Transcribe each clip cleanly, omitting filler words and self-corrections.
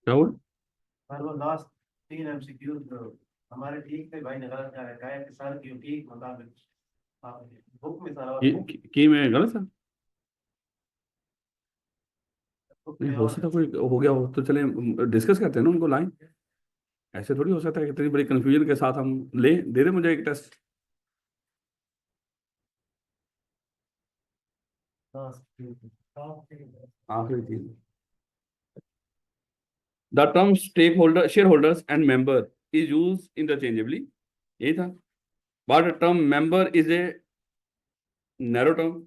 क्या हुआ? पर वो लास्ट 3 MCQ हमारे ठीक थे, भाई ने गलत कहा है कि सर की ठीक मुताबिक। हाँ, बुक में सारा और बुक की में गलत है? बुक नहीं, में हो और सकता कोई हो गया हो तो चले डिस्कस करते हैं ना उनको लाइन। ऐसे थोड़ी हो सकता है कि इतनी बड़ी कंफ्यूजन के साथ हम ले दे दे मुझे एक टेस्ट। आखिरी चीज, the term stake holder share holders and member is use interchangeably, यही था। But term member is a narrow term.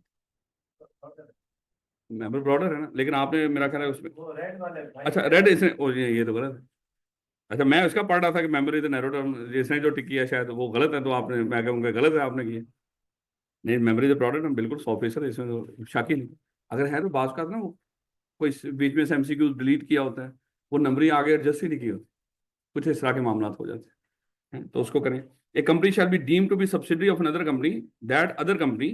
Member broader है ना, लेकिन आपने मेरा ख्याल है उसमें। वो रेड वाले भाई अच्छा, ने रेड और इसने ये तो गलत है। अच्छा, मैं उसका पढ़ रहा था कि मेंबर इज नैरो टर्म, इसने जो टिक किया शायद वो गलत है, तो आपने मैं कहूँगा गलत है आपने किया। नहीं, मेंबर इज ब्रॉडर टर्म बिल्कुल 100% है, इसमें तो शक ही नहीं। अगर है तो बात का ना वो कोई बीच में से एमसीक्यू डिलीट किया होता है, वो नंबरिंग आगे एडजस्ट ही नहीं की होती, कुछ इस तरह के मामला हो जाते हैं, तो उसको करें। A company shall be deemed to be subsidiary of another company, that other company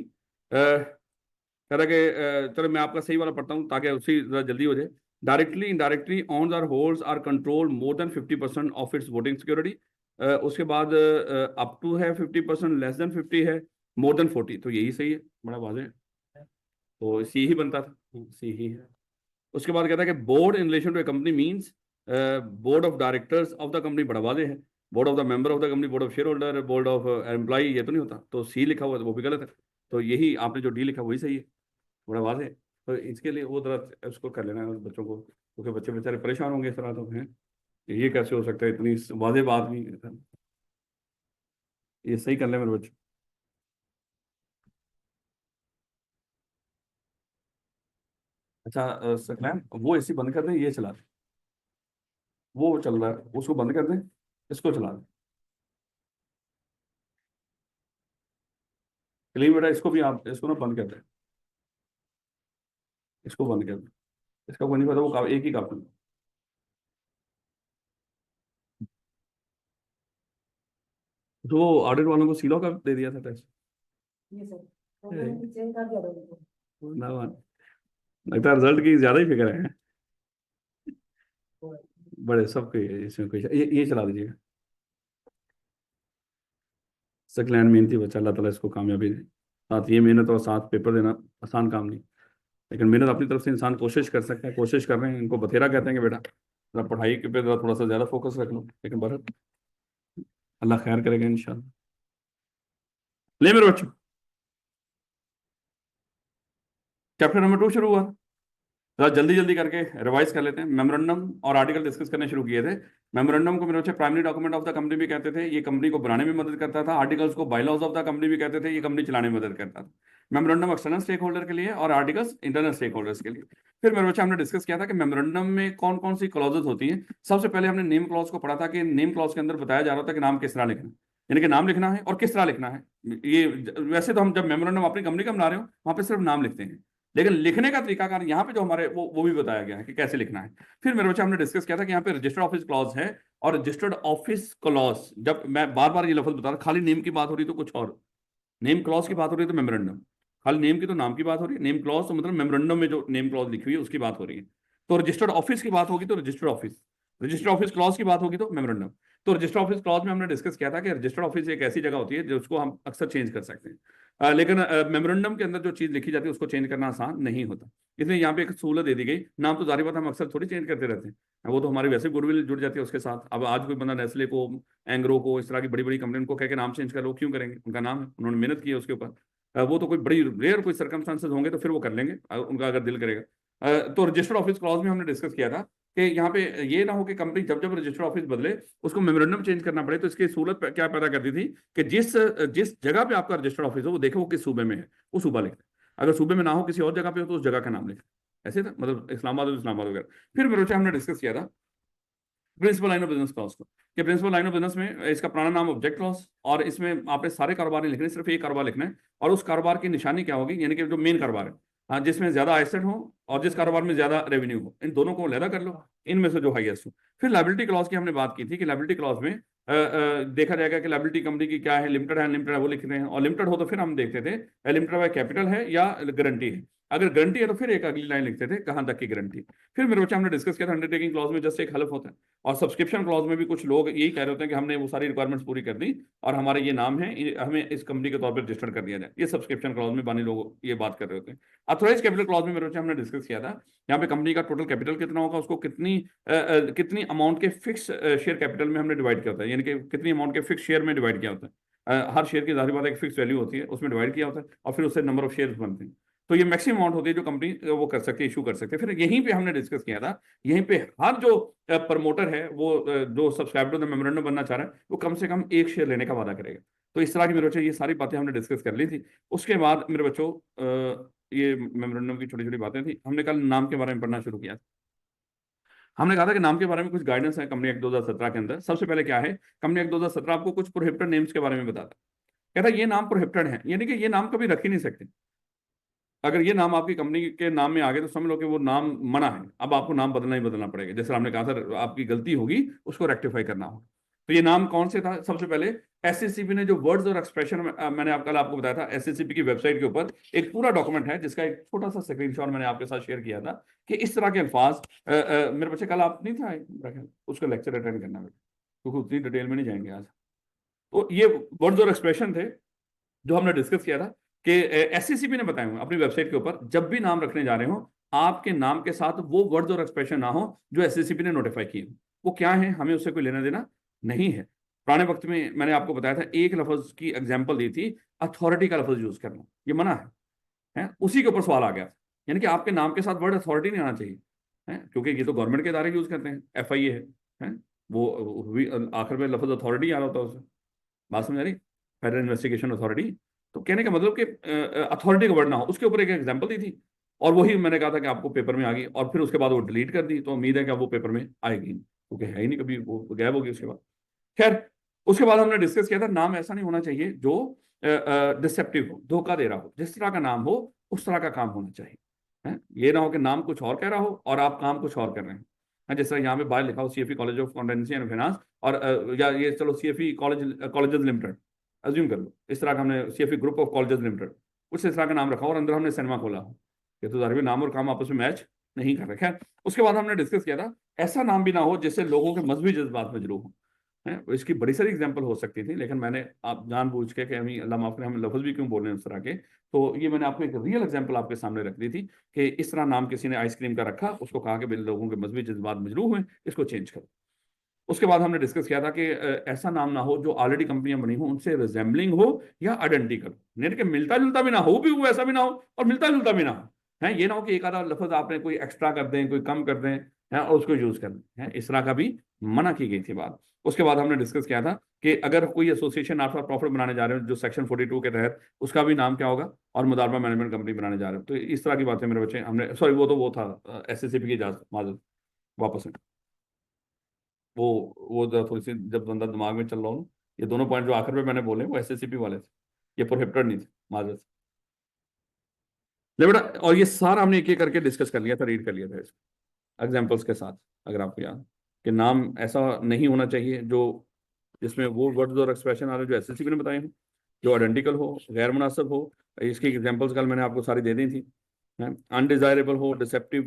कह रहा कि चलो मैं आपका सही वाला पढ़ता हूँ ताकि उसी जरा जल्दी हो जाए। Directly indirectly owns or holds or control more than 50% of its voting security. उसके बाद अप टू है 50%, लेस देन 50 है, मोर देन 40, तो यही सही है, बड़ा वाज़ेह है। तो सी ही बनता था, सी ही है। उसके बाद कहता है कि board in relation to a company means board of directors of the company, बड़ा वाज़ेह है। Board of the member of the company, board of share holder, board of employ, ये तो नहीं होता, तो सी लिखा हुआ है तो वो भी गलत है। तो यही आपने जो डी लिखा वही सही है, थोड़ा वाज़ेह है। तो इसके लिए वो जरा उसको कर लेना है बच्चों को, क्योंकि बच्चे बेचारे परेशान होंगे इस तरह, तो हैं ये कैसे हो सकता है, इतनी वाज़ेह बात नहीं है। ये सही कर ले मेरे बच्चे। अच्छा सकलैन, वो एसी बंद कर दें, ये चला दें, वो चल रहा है उसको बंद कर दें, इसको चला दें। चलिए बेटा, इसको भी आप इसको ना बंद कर दें, इसको बंद कर दें। इसका कोई नहीं पता, वो एक ही काफी। तो ऑडिट वालों को सीलो का दे दिया था टेस्ट। ये सर तो मैंने चेंज कर दिया था उनको। ना लगता है रिजल्ट की ज्यादा ही फिक्र है। बड़े सबके इसमें कोई ये चला दीजिएगा। सकलैन मेहनती बच्चा, अल्लाह ताला इसको कामयाबी दे। साथ ये मेहनत और साथ पेपर देना आसान काम नहीं, लेकिन मेहनत अपनी तरफ से इंसान कोशिश कर सकता है, कोशिश कर रहे हैं। इनको बथेरा कहते हैं कि बेटा जरा पढ़ाई के पे जरा थोड़ा सा ज्यादा फोकस रख लो, लेकिन बरत अल्लाह खैर करेगा इंशाल्लाह। ले मेरे बच्चों, चैप्टर नंबर 2 शुरू हुआ। जरा जल्दी जल्दी करके रिवाइज कर लेते हैं। मेमोरेंडम और आर्टिकल डिस्कस करने शुरू किए थे। मेमोरेंडम को मेरे बच्चे primary document of the company भी कहते थे, ये कंपनी को बनाने में मदद करता था। आर्टिकल्स को बायलॉज ऑफ द कंपनी भी कहते थे, ये कंपनी चलाने में मदद करता था। मेमोरेंडम एक्सटर्नल स्टेक होल्डर के लिए और आर्टिकल्स इंटरनल स्टेक होल्डर्स के लिए। फिर मेरे बच्चे हमने डिस्कस किया था कि मेमोरेंडम में कौन कौन सी क्लॉजेस होती हैं। सबसे पहले हमने नेम क्लॉज को पढ़ा था कि नेम क्लॉज के अंदर बताया जा रहा था कि नाम किस तरह लिखना है, यानी कि नाम लिखना है और किस तरह लिखना है। ये वैसे तो हम जब मेमोरेंडम अपनी कंपनी का बना रहे हो वहां पे सिर्फ नाम लिखते हैं, लेकिन लिखने का तरीकाकार यहाँ पे जो हमारे वो भी बताया गया है कि कैसे लिखना है। फिर मेरे बच्चे हमने डिस्कस किया था कि यहाँ पे रजिस्टर्ड ऑफिस क्लॉज है, और रजिस्टर्ड ऑफिस क्लॉज, जब मैं बार बार ये लफ्ज बता रहा, खाली नेम की बात हो रही तो कुछ और, नेम क्लॉज की बात हो रही है तो मेमोरेंडम, खाली नेम की तो नाम की बात हो रही है, नेम क्लॉज तो मतलब मेमोरेंडम में जो नेम क्लॉज लिखी हुई है उसकी बात हो रही है। तो रजिस्टर्ड ऑफिस की बात होगी तो registered office, registered office clause की बात होगी तो मेमोरेंडम। तो रजिस्टर्ड ऑफिस क्लॉज में हमने डिस्कस किया था कि रजिस्टर्ड ऑफिस एक ऐसी जगह होती है जिसको हम अक्सर चेंज कर सकते हैं, लेकिन मेमोरेंडम के अंदर जो चीज लिखी जाती है उसको चेंज करना आसान नहीं होता। इसलिए यहाँ पे एक सहूलत दे दी गई। नाम तो जारी बात हम अक्सर थोड़ी चेंज करते रहते हैं, वो तो हमारी वैसे गुडविल जुड़ जाती है उसके साथ। अब आज कोई बंदा नेस्ले को, एंग्रो को, इस तरह की बड़ी बड़ी कंपनी को कह के नाम चेंज कर लो, क्यों करेंगे? उनका नाम है, उन्होंने मेहनत की है उसके ऊपर। वो तो कोई बड़ी रेयर कोई सर्कमस्टांसेस होंगे तो फिर वो कर लेंगे, उनका अगर दिल करेगा। तो रजिस्टर्ड ऑफिस क्लॉज में हमने डिस्कस किया था कि यहाँ पे ये ना हो कि कंपनी जब जब रजिस्टर्ड ऑफिस बदले उसको मेमोरेंडम चेंज करना पड़े। तो इसकी सूरत क्या पैदा करती थी कि जिस जिस जगह पे आपका रजिस्टर्ड ऑफिस हो वो देखे वो किस सूबे में है, वो सूबा लिखे। अगर सूबे में ना हो किसी और जगह पे हो तो उस जगह का नाम लिखे। ऐसे था, मतलब इस्लामाबाद इस्लामाबाद वगैरह। फिर मेरे बच्चे हमने डिस्कस किया था principal line of business clause को, कि प्रिंसिपल लाइन ऑफ बिजनेस में इसका पुराना नाम ऑब्जेक्ट क्लॉज, और इसमें आपने सारे कारोबार नहीं लिखने, सिर्फ एक कारोबार लिखना है, और उस कारोबार की निशानी क्या होगी, यानी कि जो मेन कारोबार है, हाँ, जिसमें ज्यादा एसेट हो और जिस कारोबार में ज्यादा रेवेन्यू हो, इन दोनों को अलहदा कर लो। इनमें से जो हाईएस्ट हो। फिर लायबिलिटी क्लॉज की हमने बात की थी कि लायबिलिटी क्लॉज में देखा जाएगा कि लायबिलिटी कंपनी की क्या है, लिमिटेड है अनलिमिटेड है वो लिख रहे हैं, और लिमिटेड हो तो फिर हम देखते थे लिमिटेड बाय कैपिटल है या गारंटी है। अगर गारंटी है तो फिर एक अगली लाइन लिखते थे कहां तक की गारंटी। फिर मेरे बच्चे हमने डिस्कस किया था अंडरटेकिंग क्लॉज में जस्ट एक हल्फ होता है, और सब्सक्रिप्शन क्लॉज में भी कुछ लोग यही कह रहे होते हैं कि हमने वो सारी रिक्वायरमेंट्स पूरी कर दी और हमारे ये नाम है, हमें इस कंपनी के तौर पर रजिस्टर कर दिया जाए। ये सब्सक्रिप्शन क्लॉज में बानी लोग ये बात कर रहे होते हैं। अथोराइज कैपिटल क्लॉज में मेरे बच्चे हमने डिस्कस किया था, यहाँ पे कंपनी का टोटल कैपिटल कितना होगा, उसको कितनी अमाउंट के फिक्स शेयर कैपिटल में हमने डिवाइड किया होता है, यानी कि कितनी अमाउंट के फिक्स शेयर में डिवाइड किया होता है। हर शेयर की जाहिर बात है एक फिक्स वैल्यू होती है, उसमें डिवाइड किया होता है और फिर उससे नंबर ऑफ शेयर्स बनते हैं। तो ये मैक्सिमम अमाउंट होती है जो कंपनी वो कर सकती है, इशू कर सकते हैं। फिर यहीं पे हमने डिस्कस किया था, यहीं पे हर जो प्रमोटर है वो जो सब्सक्राइबर टू द मेमोरेंडम बनना चाह रहा है वो कम से कम एक शेयर लेने का वादा करेगा। तो इस तरह की मेरे बच्चों ये सारी बातें हमने डिस्कस कर ली थी। उसके बाद मेरे बच्चों ये मेमोरेंडम की छोटी छोटी बातें थी। हमने कल नाम के बारे में पढ़ना शुरू किया। हमने कहा था कि नाम के बारे में कुछ गाइडेंस है कंपनी एक्ट 2017 के अंदर। सबसे पहले क्या है, कंपनी एक्ट 2017 आपको कुछ प्रोहिबिटेड नेम्स के बारे में बताता है। कहता है ये नाम प्रोहिबिटेड है, यानी कि ये नाम कभी रख ही नहीं सकते। अगर ये नाम आपकी कंपनी के नाम में आ गए तो समझ लो कि वो नाम मना है, अब आपको नाम बदलना ही बदलना पड़ेगा। जैसे हमने कहा था आपकी गलती होगी उसको रेक्टिफाई करना होगा। तो ये नाम कौन से था, सबसे पहले एससीसीपी ने जो वर्ड्स और एक्सप्रेशन मैंने कल आपको बताया था, एससीसीपी की वेबसाइट के ऊपर एक पूरा डॉक्यूमेंट है जिसका एक छोटा सा स्क्रीनशॉट मैंने आपके साथ शेयर किया था कि इस तरह के अल्फाज मेरे बच्चे कल आप नहीं था उसका लेक्चर अटेंड करना बेटा, क्योंकि उतनी डिटेल में नहीं जाएंगे आज। तो ये वर्ड्स और एक्सप्रेशन थे जो हमने डिस्कस किया था कि एससीसीपी ने बताया अपनी वेबसाइट के ऊपर जब भी नाम रखने जा रहे हो आपके नाम के साथ वो वर्ड्स और एक्सप्रेशन ना हो जो एससीसीपी ने नोटिफाई किए। वो क्या है, हमें उससे कोई लेना देना नहीं है। पुराने वक्त में मैंने आपको बताया था, एक लफ्ज की एग्जाम्पल दी थी, अथॉरिटी का लफ्ज यूज करना ये मना है? उसी के ऊपर सवाल आ गया, यानी कि आपके नाम के साथ वर्ड अथॉरिटी नहीं आना चाहिए है, क्योंकि ये तो गवर्नमेंट के इदारे यूज करते हैं, एफआईए है वो भी आखिर में लफ्ज अथॉरिटी आ रहा होता है उसमें। बात समझ आ रही, फेडरल इन्वेस्टिगेशन अथॉरिटी। तो कहने का मतलब कि अथॉरिटी का वर्ड ना हो, उसके ऊपर एक एग्जांपल दी थी और वही मैंने कहा था कि आपको पेपर में आ गई, और फिर उसके बाद वो डिलीट कर दी। तो उम्मीद है कि अब वो पेपर में आएगी, क्योंकि है ही नहीं, कभी वो गायब होगी उसके बाद। खैर, उसके बाद हमने डिस्कस किया था नाम ऐसा नहीं होना चाहिए जो डिसेप्टिव हो, धोखा दे रहा हो। जिस तरह का नाम हो उस तरह का काम होना चाहिए है। ये ना हो कि नाम कुछ और कह रहा हो और आप काम कुछ और कर रहे हैं। जिस तरह यहाँ पे बाहर लिखा हो CFE college of accountancy and finance, और या ये चलो सीएफई कॉलेजेस लिमिटेड अज्यूम कर लो, इस तरह का हमने CFE group of colleges limited कुछ इस तरह का नाम रखा और अंदर हमने सिनेमा खोला हो। ये तो जाहिर है नाम और काम आपस में मैच नहीं कर रखे। उसके बाद हमने डिस्कस किया था ऐसा नाम भी ना हो जिससे लोगों के मजहबी जज्बात मजरूह हो है। इसकी बड़ी सारी एग्जांपल हो सकती थी, लेकिन मैंने आप जानबूझ के कि हमें अल्लाह माफ करे हम लफ्ज भी क्यों बोल रहे हैं उस तरह के, तो ये मैंने आपको एक रियल एग्जांपल आपके सामने रख दी थी कि इस तरह नाम किसी ने आइसक्रीम का रखा, उसको कहा कि लोगों के मजहबी जज्बात मजरूह हुए, इसको चेंज करो। उसके बाद हमने डिस्कस किया था कि ऐसा नाम ना हो जो ऑलरेडी कंपनियां बनी हो उनसे रिजेंबलिंग हो या आइडेंटिकल, यानी कि मिलता जुलता भी ना हो, भी वो ऐसा भी ना हो और मिलता जुलता भी ना हो है। ये ना हो कि एक आधा लफ्ज आपने कोई एक्स्ट्रा कर दें, कोई कम कर दें है और उसको यूज कर दें है, इस तरह का भी मना की गई थी बात। उसके बाद हमने डिस्कस किया था कि अगर कोई एसोसिएशन आप प्रॉफिट बनाने जा रहे हो जो सेक्शन 42 के तहत, उसका भी नाम क्या होगा, और मुदारबा मैनेजमेंट कंपनी बनाने जा रहे हो। तो इस तरह की बातें मेरे बच्चे हमने, सॉरी वो था एसएससीपी की इजाजत, माजूद वापस में वो थोड़ी सी जब बंदा दिमाग में चल रहा हो, ये दोनों पॉइंट जो आखिर में मैंने बोले वो एसएससीपी वाले थे, ये प्रोहिबिटेड नहीं थे माजरत से। ले बेटा, और ये सारा हमने एक एक करके डिस्कस कर लिया था, रीड कर लिया था इसको एग्जाम्पल्स के साथ। अगर आपको याद कि नाम ऐसा नहीं होना चाहिए जो जिसमें वो वर्ड्स और एक्सप्रेशन आ रहे जो एसएससीपी ने बताए हैं, जो आइडेंटिकल हो, गैर मुनासिब हो। इसकी एग्जाम्पल्स कल मैंने आपको सारी दे दी थी। अनडिजायरेबल हो, डिसेप्टिव,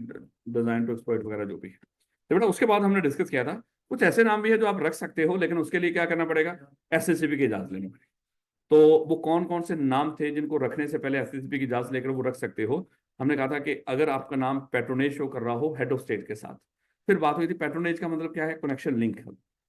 डिजाइन टू एक्सप्लॉइट वगैरह जो भी है। तो बेटा उसके बाद हमने डिस्कस किया था कुछ ऐसे नाम भी है जो आप रख सकते हो, लेकिन उसके लिए क्या करना पड़ेगा, एसएससीपी की इजाजत लेनी पड़ेगी। तो वो कौन कौन से नाम थे जिनको रखने से पहले एसएससीपी की इजाजत लेकर वो रख सकते हो। हमने कहा था कि अगर आपका नाम पेट्रोनेज शो कर रहा हो हेड ऑफ स्टेट के साथ। फिर बात हुई थी पेट्रोनेज का मतलब क्या है, कनेक्शन लिंक है।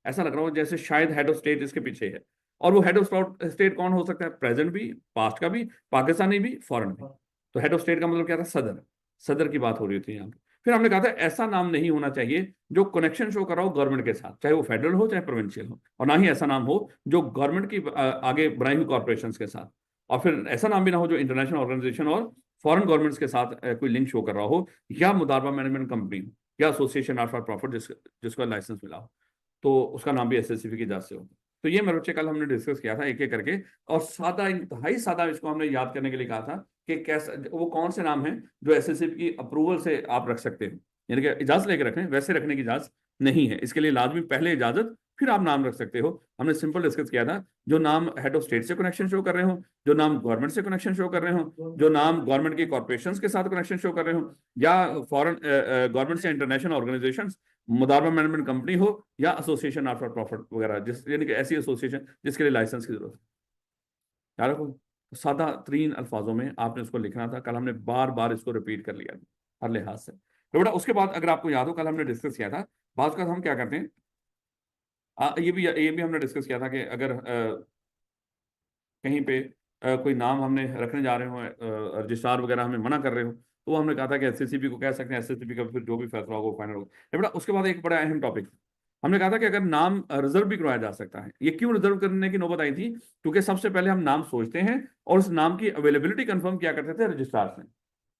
ऐसा लग रहा हो जैसे शायद हेड ऑफ स्टेट इसके पीछे है, और वो हेड ऑफ स्टेट कौन हो सकता है, प्रेजेंट भी, पास्ट का भी, पाकिस्तानी भी, फॉरेन भी। तो हेड ऑफ स्टेट का मतलब क्या था, सदर। सदर की बात हो रही थी यहाँ पे। फिर हमने कहा था ऐसा नाम नहीं होना चाहिए जो कनेक्शन शो कर रहा हो गवर्नमेंट के साथ, चाहे वो फेडरल हो चाहे प्रोविंशियल हो, और ना ही ऐसा नाम हो जो गवर्नमेंट की आगे बनाई हुई कॉर्पोरेशन के साथ। और फिर ऐसा नाम भी ना हो जो इंटरनेशनल ऑर्गेनाइजेशन और फॉरेन गवर्नमेंट्स के साथ कोई लिंक शो कर रहा हो, या मुदारबा मैनेजमेंट कंपनी या एसोसिएशन ऑफ प्रॉफिट जिसका लाइसेंस मिला हो, तो उसका नाम भी एसएससीपी की इजाजत से हो। तो ये मेरे बच्चे कल हमने डिस्कस किया था एक एक करके, और सादा, इंतहाई सादा इसको हमने याद करने के लिए कहा था कि कैसा वो कौन से नाम है जो एसएससीपी की अप्रूवल से आप रख सकते हो। यानी कि इजाजत लेके रखें, वैसे रखने की इजाजत नहीं है। इसके लिए लाजमी पहले इजाजत, फिर आप नाम रख सकते हो। हमने सिंपल डिस्कस किया था, जो नाम हेड ऑफ स्टेट से कनेक्शन शो कर रहे हो, जो नाम गवर्नमेंट से कनेक्शन शो कर रहे हो, जो नाम गवर्नमेंट की कॉर्पोरेशंस के साथ कनेक्शन शो कर रहे हो, या फॉरेन गवर्नमेंट से इंटरनेशनल ऑर्गेनाइजेशंस, मुदारबा मैनेजमेंट कंपनी हो, या एसोसिएशन नॉट फॉर प्रॉफिट वगैरह, जिस यानी कि ऐसी एसोसिएशन जिसके लिए लाइसेंस की जरूरत है। यार रखो, सादा तरीन अल्फाजों में आपने उसको लिखना था। कल हमने बार बार इसको रिपीट कर लिया हर लिहाज से। तो बेटा उसके बाद अगर आपको याद हो, कल हमने डिस्कस किया था, बात का हम क्या करते हैं, ये भी हमने डिस्कस किया था कि अगर कहीं पे कोई नाम हमने रखने जा रहे हो, रजिस्ट्रार वगैरह हमें मना कर रहे हो, तो वो हमने कहा था कि एससीसीपी को कह सकते हैं, एससीसीपी का फिर जो भी फैसला होगा वो फाइनल होगा। बेटा उसके बाद एक बड़ा अहम टॉपिक हमने कहा था कि अगर नाम रिजर्व भी करवाया जा सकता है। ये क्यों रिजर्व करने की नौबत आई थी? क्योंकि सबसे पहले हम नाम सोचते हैं और उस नाम की अवेलेबिलिटी कंफर्म किया करते थे रजिस्ट्रार से।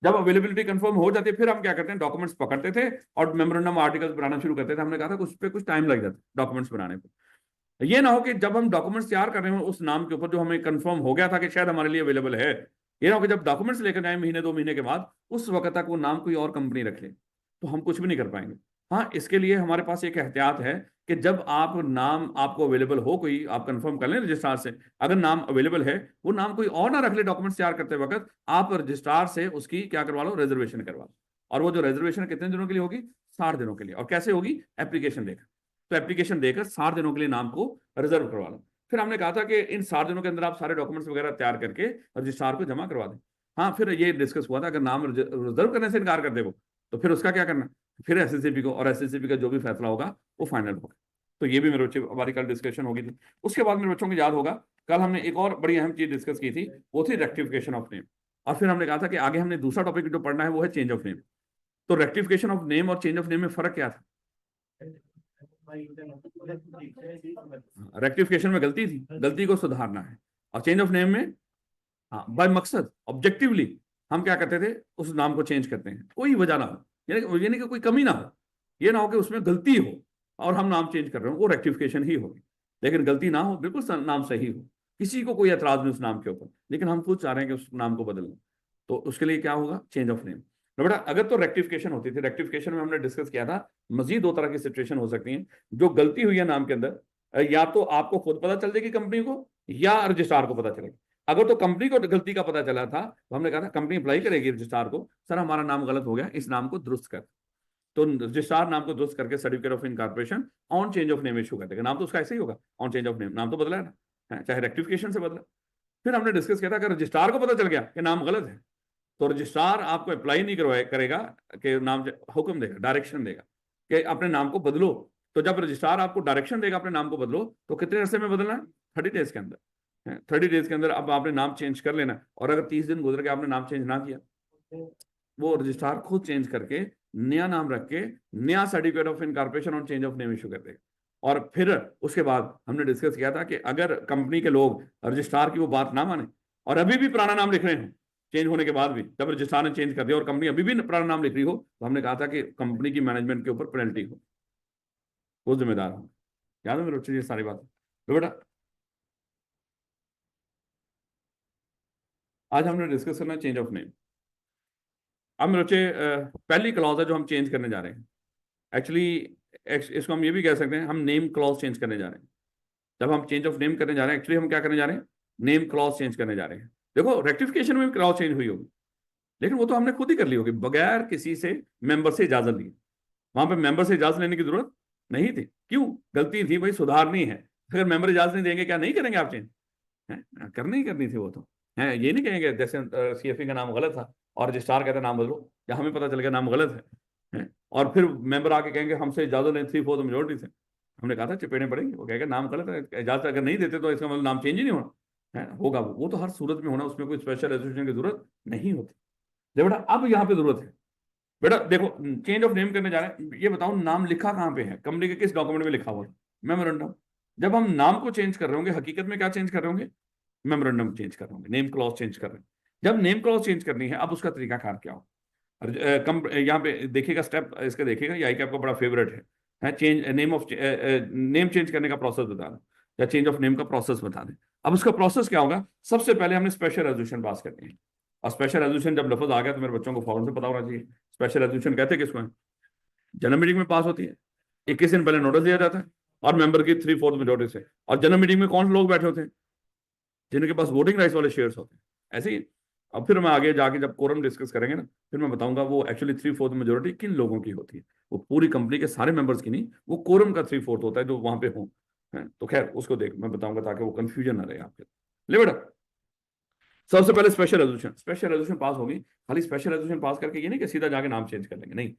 जब अवेलेबिलिटी कंफर्म हो जाती है, फिर हम क्या करते हैं, डॉक्यूमेंट्स पकड़ते थे और मेमोरेंडम आर्टिकल्स बनाना शुरू करते थे। हमने कहा था कि उस पर कुछ टाइम लग जाता है डॉक्यूमेंट्स बनाने को। ये ना हो कि जब हम डॉक्यूमेंट्स तैयार कर रहे हो उस नाम के ऊपर जो हमें कंफर्म हो गया था कि शायद हमारे लिए अवेलेबल है, ये ना हो कि जब डॉक्यूमेंट्स लेकर जाए महीने 2 महीने के बाद उस वक्त तक वो नाम कोई और कंपनी रख ले, तो हम कुछ भी नहीं कर पाएंगे। हाँ, इसके लिए हमारे पास एक एहतियात है कि जब आप नाम आपको अवेलेबल हो, कोई आप कंफर्म कर लें रजिस्ट्रार से, अगर नाम अवेलेबल है, वो नाम कोई और ना रख ले डॉक्यूमेंट्स तैयार करते वक्त, आप रजिस्ट्रार से उसकी क्या करवा लो, रिजर्वेशन करवा लो। और वो जो रिजर्वेशन कितने दिनों के लिए होगी? 60 दिनों के लिए। और कैसे होगी? एप्लीकेशन देकर। तो एप्लीकेशन देकर 60 दिनों के लिए नाम को रिजर्व करवा लो। फिर हमने कहा था कि इन 60 दिनों के अंदर आप सारे डॉक्यूमेंट्स वगैरह तैयार करके रजिस्ट्रार को जमा करवा दें। हाँ, फिर ये डिस्कस हुआ था अगर नाम रिजर्व करने से इनकार कर दे वो, तो फिर उसका क्या करना? फिर एसएससीपी को, और एसएससीपी का जो भी फैसला होगा वो फाइनल होगा। तो ये भी मेरे बच्चे हमारी कल डिस्कशन होगी थी। उसके बाद मेरे बच्चों को याद होगा, कल हमने एक और बड़ी अहम चीज डिस्कस की थी, वो थी रेक्टिफिकेशन ऑफ नेम। और फिर हमने कहा था कि आगे हमने दूसरा टॉपिक जो पढ़ना है वो है चेंज ऑफ नेम। तो रेक्टिफिकेशन ऑफ नेम और चेंज ऑफ नेम में फर्क क्या था? रेक्टिफिकेशन में गलती थी, गलती को सुधारना है। और चेंज ऑफ नेम में, हाँ, बाय मकसद, ऑब्जेक्टिवली हम क्या करते थे, उस नाम को चेंज करते हैं, कोई वजह ना हो, यानी कि कोई कमी ना हो, ये ना हो कि उसमें गलती हो और हम नाम चेंज कर रहे हो, वो रेक्टिफिकेशन ही होगी। लेकिन गलती ना हो, बिल्कुल नाम सही हो, किसी को कोई एतराज नहीं उस नाम के ऊपर, लेकिन हम खुद चाह रहे हैं कि उस नाम को बदलना, तो उसके लिए क्या होगा? Change of name. बेटा अगर तो रेक्टिफिकेशन होती थी, रेक्टिफिकेशन में हमने डिस्कस किया था मजीद 2 तरह की सिचुएशन हो सकती हैं। जो गलती हुई है नाम के अंदर, या तो आपको खुद पता चल जाएगी कंपनी को, या रजिस्ट्रार को पता चलेगा। अगर तो कंपनी को गलती का पता चला था, तो हमने कहा था कंपनी अप्लाई करेगी रजिस्ट्रार को, सर हमारा नाम गलत हो गया, इस नाम को दुरुस्त कर। तो रजिस्ट्रार नाम को दुरुस्त करके certificate of incorporation on change of name issue कर देगा। नाम तो उसका ऐसे ही होगा, ऑन चेंज ऑफ नेम, नाम तो बदला है ना, चाहे रेक्टिफिकेशन से बदला। फिर हमने डिस्कस किया था अगर रजिस्ट्रार को पता चल गया कि नाम गलत है, तो रजिस्ट्रार आपको अप्लाई नहीं करवाए करेगा, कि नाम हुक्म देगा, डायरेक्शन देगा कि अपने नाम को बदलो। तो जब रजिस्ट्रार आपको डायरेक्शन देगा अपने नाम को बदलो, तो कितने अरसे में बदलना है? 30 डेज के अंदर। 30 डेज के अंदर अब आपने नाम चेंज कर लेना। और अगर 30 दिन गुजर के आपने नाम चेंज ना किया, वो रजिस्ट्रार खुद चेंज करके नया नाम रख के नया सर्टिफिकेट ऑफ इनकॉर्पोरेशन और चेंज ऑफ नेम इशू कर देगा। और फिर उसके बाद हमने डिस्कस किया था कि अगर कंपनी के लोग रजिस्ट्रार की वो बात ना माने और अभी भी पुराना नाम लिख रहे हो, चेंज होने के बाद भी, जब रजिस्ट्रार ने चेंज कर दिया और कंपनी अभी भी पुराना नाम लिख रही हो, तो हमने कहा था कि कंपनी की मैनेजमेंट के ऊपर पेनल्टी हो, वो जिम्मेदार हो। याद है मेरे बच्चे ये सारी बात? तो बेटा आज हमने डिस्कस करना चेंज ऑफ नेम। अब मेरे बच्चे पहली क्लॉज है जो हम चेंज करने जा रहे हैं। एक्चुअली इसको हम ये भी कह सकते हैं, हम नेम क्लॉज चेंज करने जा रहे हैं। जब हम चेंज ऑफ नेम करने जा रहे हैं, एक्चुअली हम क्या करने जा रहे हैं? नेम क्लॉज चेंज करने जा रहे हैं। देखो रेक्टिफिकेशन में भी क्लॉज चेंज हुई होगी, लेकिन वो तो हमने खुद ही कर ली होगी बगैर किसी से मेंबर से इजाजत लिए। वहां पे मेंबर से इजाजत लेने की जरूरत नहीं थी। क्यों? गलती थी भाई, सुधारनी है। अगर मेंबर इजाजत नहीं देंगे, क्या नहीं करेंगे आप चेंज? करनी ही करनी थी वो तो है। ये नहीं कहेंगे जैसे सीएफई का नाम गलत था और रजिस्ट्रार कहता नाम बदलो, या हमें पता चल गया नाम गलत है, और फिर मेंबर आके कहेंगे हमसे इजाजत नहीं, 3/4 मेजोरिटी से। हमने कहा था चपेड़े पड़ेंगे, वो कहेगा नाम गलत है, इजाजत अगर नहीं देते तो इसका मतलब नाम चेंज ही नहीं होना है। होगा वो तो हर सूरत में होना, उसमें कोई स्पेशल रेजोल्यूशन की जरूरत नहीं होती। बेटा अब यहाँ पे जरूरत है। बेटा देखो, चेंज ऑफ नेम करने जा रहे हैं, ये बताओ नाम लिखा कहाँ पे है? कंपनी के किस डॉक्यूमेंट में लिखा हुआ है? मेमोरेंडम। जब हम नाम को चेंज कर रहे होंगे, हकीकत में क्या चेंज कर रहे होंगे? मेमोरेंडम चेंज कर रहे होंगे, नेम क्लॉज चेंज कर रहे हैं। जब नेम क्लॉज चेंज करनी है, अब उसका तरीकाकार क्या हो? यहाँ पे देखिएगा स्टेप इसका, देखिएगा ये आपका बड़ा फेवरेट है change name of name change करने का प्रोसेस बता दें, या चेंज ऑफ नेम का प्रोसेस बता दें। अब उसका प्रोसेस क्या होगा? सबसे पहले हमने स्पेशल रेजोल्यूशन पास करनी है। और स्पेशल रेजोल्यूशन जब लफ्ज आ गया तो मेरे बच्चों को फौरन से पता होना चाहिए स्पेशल रेजोल्यूशन कहते किसको है। जनरल मीटिंग में पास होती है, 21 दिन पहले नोटिस दिया जाता है और मेंबर की 3/4 मेजोरिटी से। और जनरल मीटिंग में कौन से लोग बैठे होते हैं? जिनके पास वोटिंग राइट्स वाले शेयर्स होते हैं। ऐसे ही अब फिर मैं आगे जाके जब कोरम डिस्कस करेंगे ना, फिर मैं बताऊंगा वो एक्चुअली 3/4 मेजोरिटी किन लोगों की होती है। वो पूरी कंपनी के सारे मेंबर्स की नहीं, वो कोरम का 3/4 होता है जो वहां पे हो। तो खैर उसको देख मैं बताऊंगा ताकि वो कंफ्यूजन ना रहे आपके। ले बेटा, सबसे पहले स्पेशल रेजोल्यूशन पास होगी। खाली स्पेशल रेजोल्यूशन पास करके ये नहीं कि सीधा जाके नाम चेंज कर लेंगे, नहीं।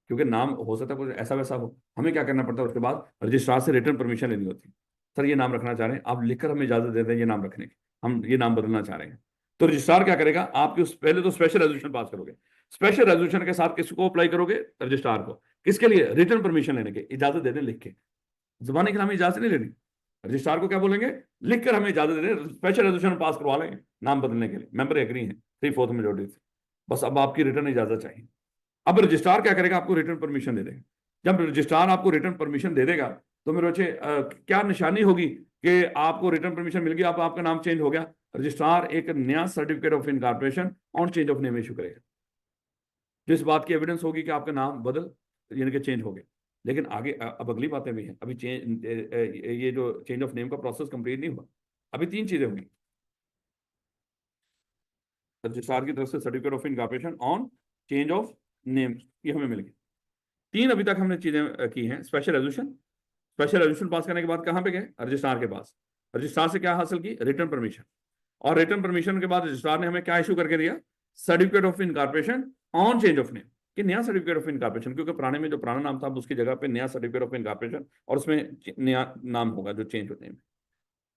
क्योंकि नाम हो सकता है कुछ ऐसा वैसा हो, हमें क्या करना पड़ता है उसके बाद रजिस्ट्रार से रिटर्न परमिशन लेनी होती है। सर ये नाम रखना चाह रहे हैं आप, लिखकर हमें इजाजत दे दें ये नाम रखने की, हम ये नाम बदलना चाह रहे हैं। तो रजिस्ट्रार क्या करेगा, आपके पहले तो स्पेशल रेजोल्यूशन पास करोगे। स्पेशल रेजोल्यूशन के साथ किसको अप्लाई करोगे? रजिस्ट्रार को। किसके लिए? रिटर्न परमिशन लेने के, इजाजत दे दें लिख के। जुबानी के हमें इजाजत नहीं लेनी। रजिस्ट्रार को क्या बोलेंगे? लिखकर हमें इजाजत दे दें, स्पेशल रेजोल्यूशन पास करवा लेंगे नाम बदलने के लिए, मेंबर एग्री है 3/4 मेजोरिटी से। बस अब आपकी रिटर्न इजाजत चाहिए। अब रजिस्ट्रार क्या करेगा? आपको रिटर्न परमिशन दे देगा। जब रजिस्ट्रार आपको रिटर्न परमिशन दे देगा तो मेरे बच्चे क्या निशानी होगी कि आपको रिटर्न परमिशन मिल गई, आपका नाम चेंज हो गया? रजिस्ट्रार एक नया certificate of incorporation on change of name issue करेगा, जिस बात की एविडेंस होगी कि आपका नाम बदल यानी कि चेंज हो गया। लेकिन आगे अब अगली बातें भी हैं। अभी ये जो चेंज ऑफ नेम का प्रोसेस कंप्लीट नहीं हुआ। अभी 3 चीजें होंगी। रजिस्ट्रार की तरफ से certificate of incorporation on change of name, ये हमें मिल गई। 3 अभी तक हमने चीजें की हैं। स्पेशल रेजोल्यूशन पास करने के बाद कहां पे गए? रजिस्ट्रार के पास। रजिस्ट्रार से क्या हासिल की? Return permission. और रिटर्न परमिशन के बाद रजिस्ट्रार ने हमें क्या इशू करके दिया? Certificate of incorporation on change of name, कि नया सर्टिफिकेट ऑफ इनकॉर्पोरेशन, क्योंकि पुराने में जो पुराना नाम था उसकी जगह पे नया सर्टिफिकेट ऑफ इनकॉर्पोरेशन और उसमें नया नाम होगा जो चेंज होने में।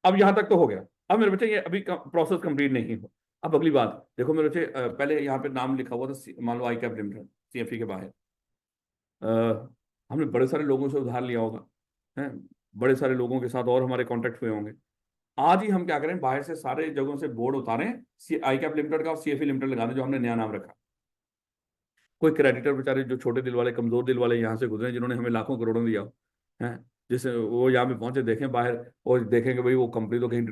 अब यहां तक तो हो गया। अब मेरे बच्चे ये अभी प्रोसेस कंप्लीट नहीं हुआ। अब अगली बात देखो मेरे बच्चे, पहले यहाँ पे नाम लिखा हुआ था मान लो आई कैप लिमिटेड, CFE के बाहर। हमने बड़े सारे लोगों से उधार लिया होगा, हैं, बड़े सारे लोगों के साथ और हमारे कॉन्टेक्ट हुए होंगे। आज ही हम क्या करें, बाहर से सारे जगहों से बोर्ड उतारें, आई कैप लिमिटेड का और CFE लिमिटेड लगा दें जो हमने नया नाम रखा। कोई क्रेडिटर बेचारे जो छोटे दिल वाले कमजोर दिल वाले यहाँ से गुजरे जिन्होंने हमें लाखों करोड़ों दिया हो, हैं, जिससे वो यहाँ पे पहुंचे, देखें बाहर और देखेंगे भाई वो कंपनी तो कहीं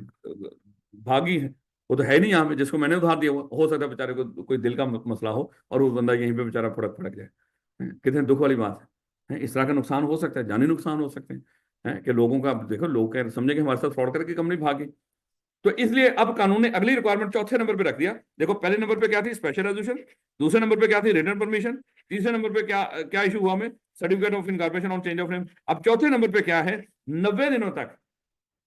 भागी है, वो तो है नहीं यहाँ पे जिसको मैंने उधार दिया हुआ। हो सकता है बेचारे को कोई दिल का मसला हो और वो बंदा यहीं पे बेचारा फड़क फड़क जाए। कितने दुख वाली बात है। इस तरह का नुकसान हो सकता है, जानी नुकसान हो सकते हैं कि लोगों का। देखो लोग कह समझे कि हमारे साथ फ्रॉड करके कंपनी भागी। तो इसलिए अब कानून ने अगली रिक्वायरमेंट चौथे नंबर पे रख दिया। देखो पहले नंबर पे क्या थी? Special resolution. दूसरे नंबर पे क्या थी? Return permission. तीसरे नंबर पे क्या क्या इशू हुआ हमें? Certificate of incorporation on change of name. अब चौथे नंबर पे क्या है? 90 दिनों तक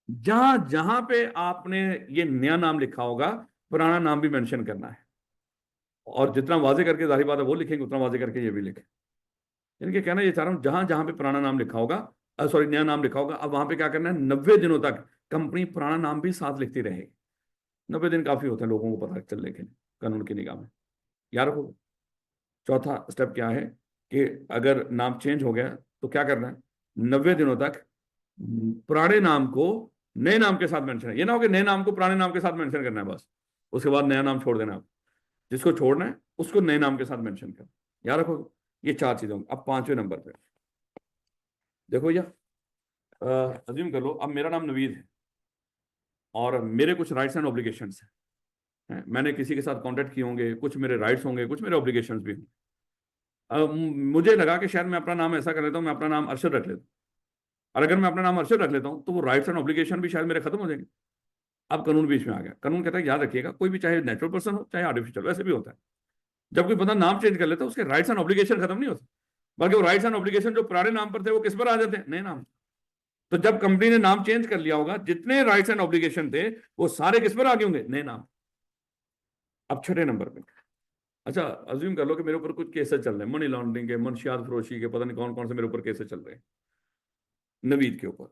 जहां जहां पे आपने ये नया नाम लिखा होगा, पुराना नाम भी मेंशन करना है। और जितना वाजे करके जाहिर बात है वो लिखेंगे, उतना वाजे करके ये भी लिखें। यानी कि कहना ये चाह रहा हूं, जहां जहां पे पुराना नाम लिखा होगा, सॉरी नया नाम लिखा होगा, अब वहां पे क्या करना है? 90 दिनों तक कंपनी पुराना नाम भी साथ लिखती रहेगी। 90 दिन काफी होते हैं लोगों को पता चलने के लिए कानून की निगाह में। याद रखो। चौथा स्टेप क्या है कि अगर नाम चेंज हो गया तो क्या करना है? 90 दिनों तक पुराने नाम को नए नाम के साथ मेंशन है। ये ना हो कि नए नाम को पुराने नाम के साथ मेंशन करना है बस, उसके बाद नया नाम छोड़ देना है। आप जिसको छोड़ना है उसको नए नाम के साथ मेंशन करना। याद रखो ये 4 चीजें होंगी। अब 5वें नंबर पे देखो भैया, अज्यूम कर लो अब मेरा नाम नवीद है और मेरे कुछ राइट्स एंड ऑब्लिगेशंस हैं। मैंने किसी के साथ कॉन्टेक्ट किए होंगे, कुछ मेरे राइट्स होंगे, कुछ मेरे ऑब्लिगेशंस भी होंगे। मुझे लगा कि शायद मैं अपना नाम ऐसा कर लेता हूँ, मैं अपना नाम अरशद रख लेता हूँ। और अगर मैं अपना नाम अरशद रख लेता हूँ तो वो राइट्स एंड ऑब्लिगेशन भी शायद मेरे खत्म हो जाएंगे। अब कानून बीच में आ गया। कानून कहता है याद रखिएगा, कोई भी चाहे नेचुरल पर्सन हो चाहे आर्टिफिशियल, वैसे भी होता है। जब कोई बंदा नाम चेंज कर लेता है उसके राइट्स एंड ऑब्लिगेशन खत्म नहीं होते, बल्कि वो राइट्स एंड ऑब्लिगेशन जो पुराने नाम पर थे वो किस पर आ जाते हैं? नए नाम। तो जब कंपनी ने नाम चेंज कर लिया होगा, जितने राइट्स एंड ऑब्लिगेशन थे वो सारे किस पर आ गए होंगे? नए नाम। अब 6ठे नंबर पे, अच्छा अज्यूम कर लो कि मेरे ऊपर कुछ केसेस चल रहे हैं, मनी लॉन्ड्रिंग के, मनशियात फरोशी के, पता नहीं कौन कौन से मेरे ऊपर केसेस चल रहे हैं। नवीद के ऊपर,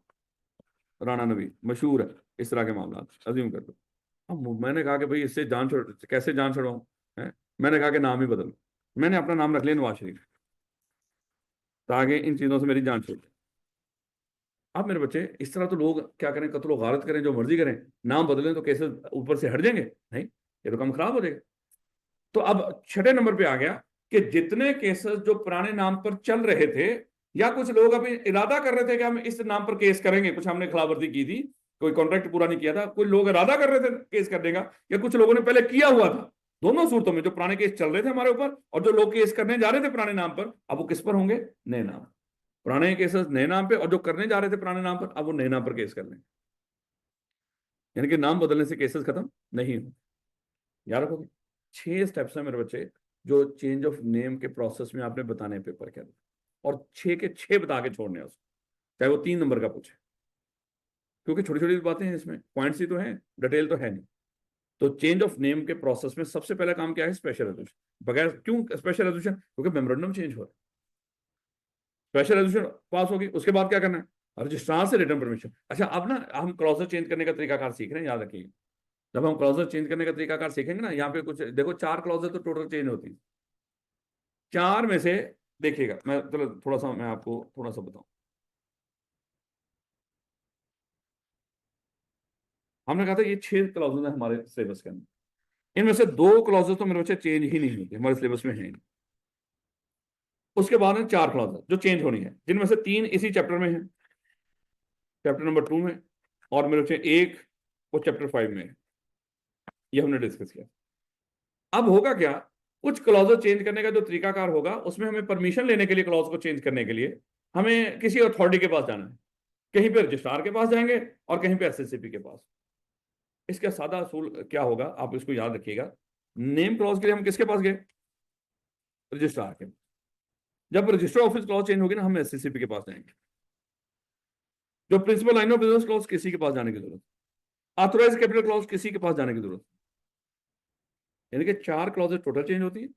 राणा नवीद मशहूर है इस तरह के मामला। अज्यूम कर लो अब मैंने कहा कि भाई इससे जान छोड़, कैसे जान छुड़ाऊं? मैंने कहा कि नाम ही बदल। मैंने अपना नाम रख लिया नवाज शरीफ ताकि इन चीजों से मेरी जान छूट। अब मेरे बच्चे इस तरह तो लोग क्या करें, कत्लो गारत करें, जो मर्जी करें, नाम बदलें तो केसेस ऊपर से हट जाएंगे? नहीं, ये तो काम खराब हो जाएगा। तो अब 6ठे नंबर पे आ गया कि जितने केसेस जो पुराने नाम पर चल रहे थे, या कुछ लोग अभी इरादा कर रहे थे कि हम इस नाम पर केस करेंगे, कुछ हमने खिलाफवर्जी की थी, कोई कॉन्ट्रैक्ट पूरा नहीं किया था, कोई लोग इरादा कर रहे थे केस करने का, या कुछ लोगों ने पहले किया हुआ था, दोनों सूरतों में जो पुराने केस चल रहे थे हमारे ऊपर और जो लोग केस करने जा रहे थे पुराने नाम पर, अब वो किस पर होंगे? नए नाम। पुराने केसेस नए नाम पे, और जो करने जा रहे थे पुराने नाम पर, अब वो नए नाम पर केस कर लेंगे। यानी कि नाम बदलने से केसेस खत्म नहीं हो। याद रखोगे? 6 स्टेप्स हैं मेरे बच्चे जो चेंज ऑफ नेम के प्रोसेस में आपने बताने पेपर के अंदर, और 6 के 6 बता के छोड़ने हैं उसको, चाहे वो 3 नंबर का पूछे, क्योंकि छोटी छोटी बातें हैं इसमें, पॉइंट्स ही तो हैं, डिटेल तो है नहीं। तो चेंज ऑफ नेम के प्रोसेस में सबसे पहला काम क्या है? Special resolution. बगैर क्यों स्पेशल रेजोल्यूशन? क्योंकि मेमोरेंडम चेंज हो रहा है। स्पेशल रेजोल्यूशन पास होगी, उसके बाद क्या करना है? रजिस्ट्रार से रिटर्न परमिशन। अच्छा, अब ना हम क्लॉजर चेंज करने का तरीकाकार सीख रहे हैं, याद रखिए। जब हम क्लॉजर चेंज करने का तरीकाकार सीखेंगे ना, यहाँ पे कुछ देखो, 4 क्लॉजर तो टोटल चेंज होती है। 4 में से देखिएगा, मैं चलो थोड़ा सा मैं आपको थोड़ा सा बताऊं। हमने कहा था ये 6 क्लॉजेज हैं हमारे सिलेबस के अंदर, इनमें से 2 क्लॉजेज तो मेरे बच्चे चेंज ही नहीं होते, हमारे सिलेबस में है नहीं। उसके बाद है 4 क्लॉजेज जो चेंज होनी है, जिनमें से 3 इसी चैप्टर में है, चैप्टर नंबर 2 में, और मेरे बच्चे एक वो चैप्टर 5 में है। ये हमने डिस्कस किया। अब होगा क्या? कुछ क्लॉज चेंज करने का जो तरीकाकार होगा, उसमें हमें परमिशन लेने के लिए, क्लॉज को चेंज करने के लिए हमें किसी अथॉरिटी के पास जाना है। कहीं पे रजिस्ट्रार के पास जाएंगे और कहीं पे एसएससीपी के पास। इसका सादा असूल क्या होगा, आप इसको याद रखिएगा। नेम क्लॉज के लिए हम किसके पास गए? रजिस्ट्रार के। जब रजिस्टर ऑफिस क्लॉज चेंज होगी ना, हम एसएससीपी के पास जाएंगे। जो principal line of business clause, किसी के पास जाने की जरूरत। ऑथोराइज कैपिटल क्लॉज, किसी के पास जाने की जरूरत। यानी कि 4 क्लॉजेज टोटल चेंज होती है।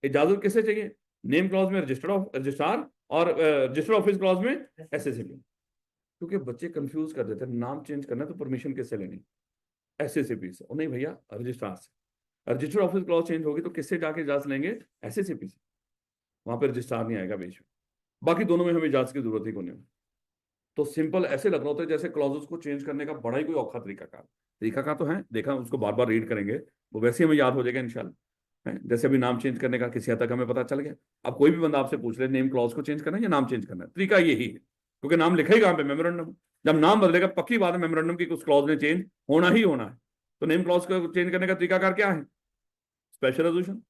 इजाजत किससे चाहिए? नेम क्लॉज में रजिस्ट्रार, और रजिस्टर ऑफिस क्लॉज में एसएससीपी। क्योंकि बच्चे कंफ्यूज कर देते हैं, नाम चेंज करना है तो परमिशन किससे लेनी? एसएससीपी से। और नहीं भैया, रजिस्ट्रार से। रजिस्टर ऑफिस क्लॉज चेंज होगी तो किससे जाके इजाजत लेंगे? एसएससीपी से। वहां पर रजिस्ट्रार नहीं आएगा बीच में। बाकी दोनों में हमें इजाजत की जरूरत ही कोई नहीं। तो सिंपल ऐसे लग रहा होता है जैसे क्लॉजेस को चेंज करने का बड़ा ही कोई औखा तरीका तो है, देखा, उसको बार बार रीड करेंगे, वो वैसे ही हमें याद हो जाएगा इंशाल्लाह। जैसे अभी नाम चेंज करने का किसी हद तक हमें पता चल गया। अब कोई भी बंदा आपसे पूछ ले नेम क्लॉज को चेंज करना है या नाम चेंज करना है, तरीका यही है, क्योंकि नाम लिखा ही कहाँ पे? मेमोरेंडम। जब नाम बदलेगा, पक्की बात है मेमोरेंडम की कुछ क्लॉज में चेंज होना ही होना है। तो नेम क्लॉज को चेंज करने का तरीकाकार क्या है? Special resolution.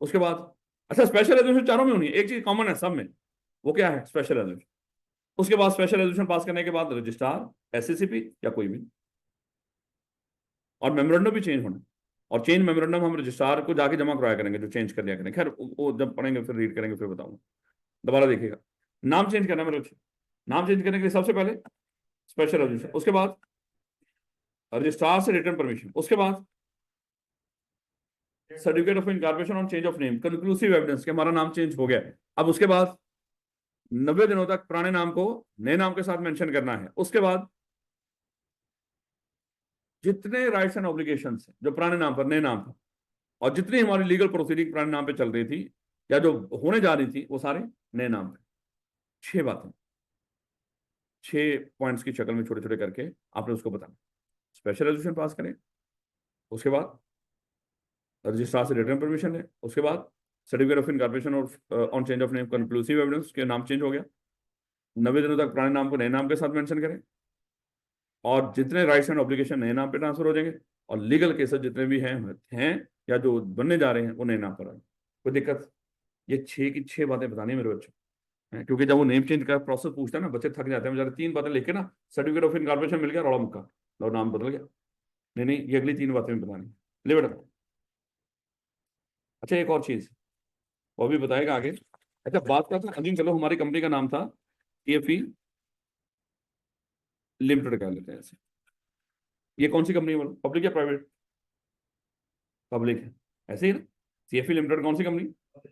उसके बाद, अच्छा, स्पेशल रेजोल्यूशन चारों में होनी है, एक चीज कॉमन है सब में, वो क्या है? Special resolution. उसके बाद स्पेशल रेजोल्यूशन पास करने के बाद रजिस्ट्रार, एसएससीपी या कोई भी, और मेमोरेंडम भी चेंज होना। और चेंज मेमोरेंडम हम रजिस्ट्रार को जाके जमा करवाया करेंगे, जो चेंज कर लिया करेंगे। खैर वो जब पढ़ेंगे फिर रीड करेंगे, फिर बताऊंगा। दोबारा देखिएगा, नाम चेंज करना है मेरे बच्चे। नाम चेंज करने के लिए सबसे पहले स्पेशल रेजोल्यूशन, उसके बाद रजिस्ट्रार से रिटर्न परमिशन, उसके बाद सर्टिफिकेट ऑफ इनकॉर्पोरेशन और change of name, conclusive evidence कि हमारा नाम चेंज हो गया है। अब उसके बाद 90 दिनों तक पुराने नाम को नए नाम के साथ मेंशन करना है। उसके बाद जितने राइट्स एंड ऑब्लिगेशंस हैं जो पुराने नाम पर, नए नाम पर, और जितनी हमारी लीगल प्रोसीडिंग पुराने नाम पे चल रही थी या जो होने जा रही थी, वो सारे नए नाम पे। 6 बातें, 6 पॉइंट्स की शक्ल में छोटे छोटे करके आपने उसको बताना। स्पेशल रेजोल्यूशन पास करें, उसके बाद रजिस्ट्रार से रिटर्न परमिशन लें, उसके बाद सर्टिफिकेट ऑफ इनकॉर्पोरेशन और on change of name, conclusive evidence के नाम चेंज हो गया। 90 दिनों तक पुराने नाम को नए नाम के साथ मेंशन करें, और जितने राइट्स एंड ऑब्लिगेशन नए नाम पे ट्रांसफर हो जाएंगे, और लीगल केसेस जितने भी हैं या जो बनने जा रहे हैं वो नए नाम पर आए। कोई दिक्कत? ये 6 की 6 बातें बतानी है मेरे बच्चों, क्योंकि जब वो नेम चेंज का प्रोसेस पूछता है ना, बच्चे थक जाते हैं बेचारे। 3 बातें लिख के ना, सर्टिफिकेट ऑफ इनकॉर्पोरेशन मिल गया, रोड़ा मुक्का, लो नाम बदल गया। नहीं नहीं, ये अगली 3 बातें बतानी। ले बेटा। अच्छा, एक और चीज वो भी बताएगा आगे। अच्छा, बात करते हैं अजीम, चलो हमारी कंपनी का नाम था TFE लिमिटेड कर लेते हैं ऐसे। ये कौन सी कंपनी है, पब्लिक या प्राइवेट? पब्लिक है, ऐसे ही ना। CFE लिमिटेड कौन सी कंपनी?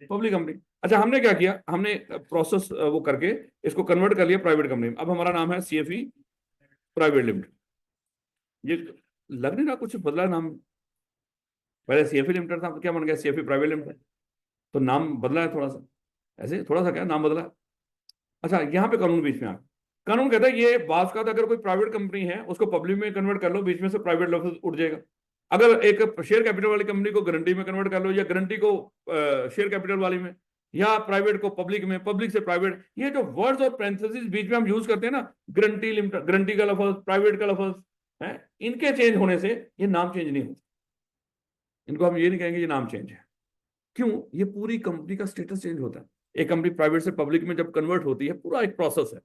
Public company. अच्छा, हमने क्या किया, हमने प्रोसेस वो करके इसको कन्वर्ट कर लिया प्राइवेट कंपनी में। अब हमारा नाम है CFE प्राइवेट लिमिटेड। ये लग नहीं रहा कुछ बदला नाम? पहले CFE लिमिटेड था, क्या बन गया? CFE private limited. तो नाम बदला है थोड़ा सा, ऐसे थोड़ा सा क्या नाम बदला है। अच्छा, यहाँ पे कानून बीच में आ गया। कानून कहता है ये बात का, अगर कोई प्राइवेट कंपनी है उसको पब्लिक में कन्वर्ट कर लो, बीच में से प्राइवेट लफ्ज उठ जाएगा। अगर एक शेयर कैपिटल वाली कंपनी को गारंटी में कन्वर्ट कर लो, या गारंटी को शेयर कैपिटल वाली में, या प्राइवेट को पब्लिक में, पब्लिक से प्राइवेट, ये जो वर्ड्स और पैरेंथेसिस बीच में हम यूज करते हैं ना, गारंटी लिमिटेड, गारंटी का लफ्ज, प्राइवेट का लफ्ज है, इनके चेंज होने से ये नाम चेंज नहीं होता। इनको हम ये नहीं कहेंगे ये नाम चेंज है। क्यों? ये पूरी कंपनी का स्टेटस चेंज होता है। एक कंपनी प्राइवेट से पब्लिक में जब कन्वर्ट होती है, पूरा एक प्रोसेस है,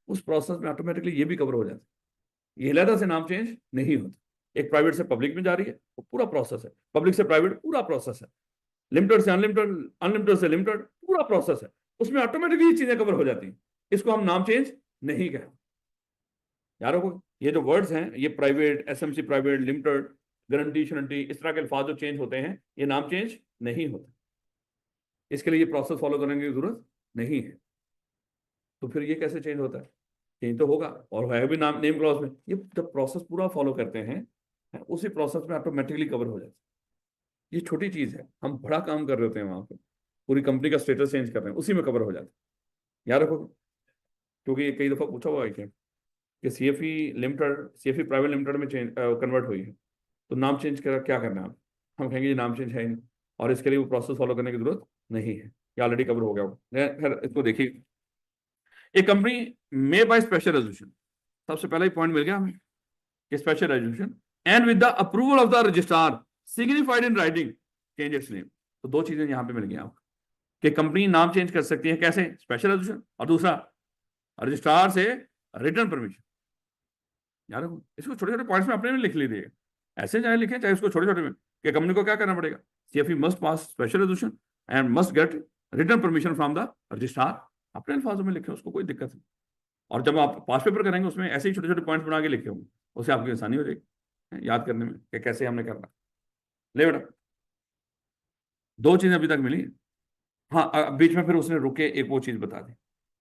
उस प्रोसेस में ऑटोमेटिकली ये भी कवर हो जाता है। ये लहदा से नाम चेंज नहीं होता। एक प्राइवेट से पब्लिक में जा रही है, वो पूरा प्रोसेस है। पब्लिक से प्राइवेट पूरा प्रोसेस है। लिमिटेड से अनलिमिटेड, अनलिमिटेड से लिमिटेड, पूरा प्रोसेस है। उसमें ऑटोमेटिकली ये चीजें कवर हो जाती हैं। इसको हम नाम चेंज नहीं कहते। यारों को ये जो वर्ड्स हैं, ये private, SMC private, limited, guarantee, शरंटी, इस तरह के अल्फाज जो चेंज होते हैं, ये नाम चेंज नहीं होते। इसके लिए ये प्रोसेस फॉलो करने की जरूरत नहीं है। तो फिर ये कैसे चेंज होता है? चेंज तो होगा, और है भी नाम नेम क्लॉज में। ये जब प्रोसेस पूरा फॉलो करते हैं, उसी प्रोसेस में ऑटोमेटिकली कवर हो जाता है। ये छोटी चीज है, हम बड़ा काम कर रहे होते हैं वहां पे, पूरी कंपनी का स्टेटस चेंज कर रहे हैं, उसी में कवर हो जाता है। याद रखो, क्योंकि ये कई दफा पूछा हुआ है कि CFE limited, CFE private limited में चेंज कन्वर्ट हुई है, तो नाम चेंज कर क्या करना है आप? हम कहेंगे ये नाम चेंज है ही नहीं, और इसके लिए वो प्रोसेस फॉलो करने की जरूरत नहीं है, ये ऑलरेडी कवर हो गया हो। खैर, इसको देखिए, एक company may by special resolution, सबसे पहला ही पॉइंट मिल गया हमें कि special resolution and with the approval of the registrar signified in writing change its name. तो दो चीजें यहां पे मिल गई आपको कि कंपनी नाम चेंज कर सकती है, कैसे? स्पेशल रेजोल्यूशन, और दूसरा रजिस्ट्रार से रिटर्न परमिशन। यार इसको छोटे छोटे पॉइंट्स में अपने में लिख लीजिए, ऐसे चाहे लिखें चाहे उसको छोटे छोटे में, कि कंपनी को क्या करना पड़ेगा? CFE must pass special resolution and must get return permission from the registrar. अपने अल्फाजों में लिखे, उसको कोई दिक्कत नहीं। और जब आप पास पेपर करेंगे, उसमें ऐसे ही छोटे छोटे पॉइंट्स बना के लिखे होंगे, उससे आपकी आसानी हो जाएगी याद करने में कि कैसे हमने करना। ले बेटा, दो चीजें अभी तक मिली। हाँ, बीच में फिर उसने रुके एक वो चीज बता दी,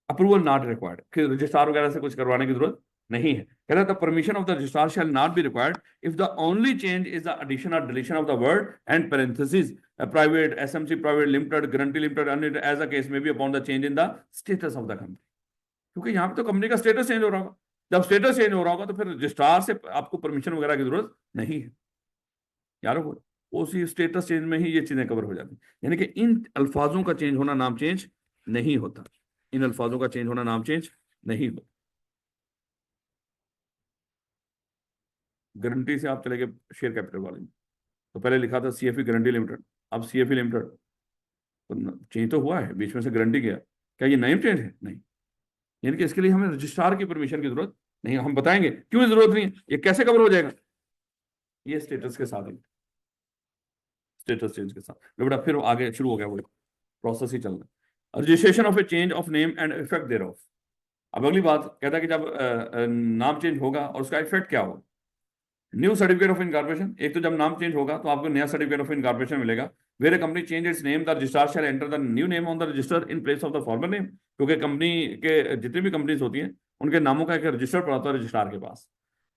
अप्रूवल नॉट रिक्वायर्ड, कि रजिस्ट्रार वगैरह से कुछ करवाने की जरूरत नहीं है। कह रहा था permission of the registrar shall not be required if the only change is the addition और deletion of the word and parenthesis private, SMC private limited, guarantee limited, as a case में be upon the change in the status of the company. क्योंकि यहाँ पे तो company का status change हो रहा होगा। जब स्टेटस चेंज हो रहा होगा तो फिर रजिस्ट्रार से आपको परमिशन वगैरह की जरूरत नहीं है। यारों, उसी स्टेटस चेंज में ही ये चीजें कवर हो जाती हैं। यानी कि इन अल्फाजों का चेंज होना नाम चेंज नहीं होता। इन अल्फाजों का चेंज होना नाम चेंज नहीं होता। गारंटी से आप चले गए शेयर कैपिटल वाले में, तो पहले लिखा था सीएफई गारंटी लिमिटेड, अब सीएफई लिमिटेड, तो चेंज तो हुआ है, बीच में से गारंटी गया, क्या ये नेम चेंज है? नहीं। यानी कि इसके लिए हमें रजिस्ट्रार की परमिशन की जरूरत नहीं। हम बताएंगे क्यों जरूरत नहीं है, ये कैसे कवर हो जाएगा। ये स्टेटस के साथ ही, स्टेटस चेंज के साथ बेटा फिर आगे शुरू हो गया, वो प्रोसेस ही चल रहा है। Registration of a change of name and effect thereof. अब अगली बात कहता है कि जब नाम चेंज होगा और उसका इफेक्ट क्या होगा। न्यू सर्टिफिकेट ऑफ इनकॉर्पोरेशन, एक तो जब नाम चेंज होगा तो आपको नया सर्टिफिकेट ऑफ इनकॉर्पोरेशन मिलेगा। Where a company change its name, the registrar shall enter the new name on the register in place of the former name. क्योंकि कंपनी के जितनी भी कंपनीज होती हैं, उनके नामों का एक रजिस्टर पड़ा होता है रजिस्ट्रार के पास।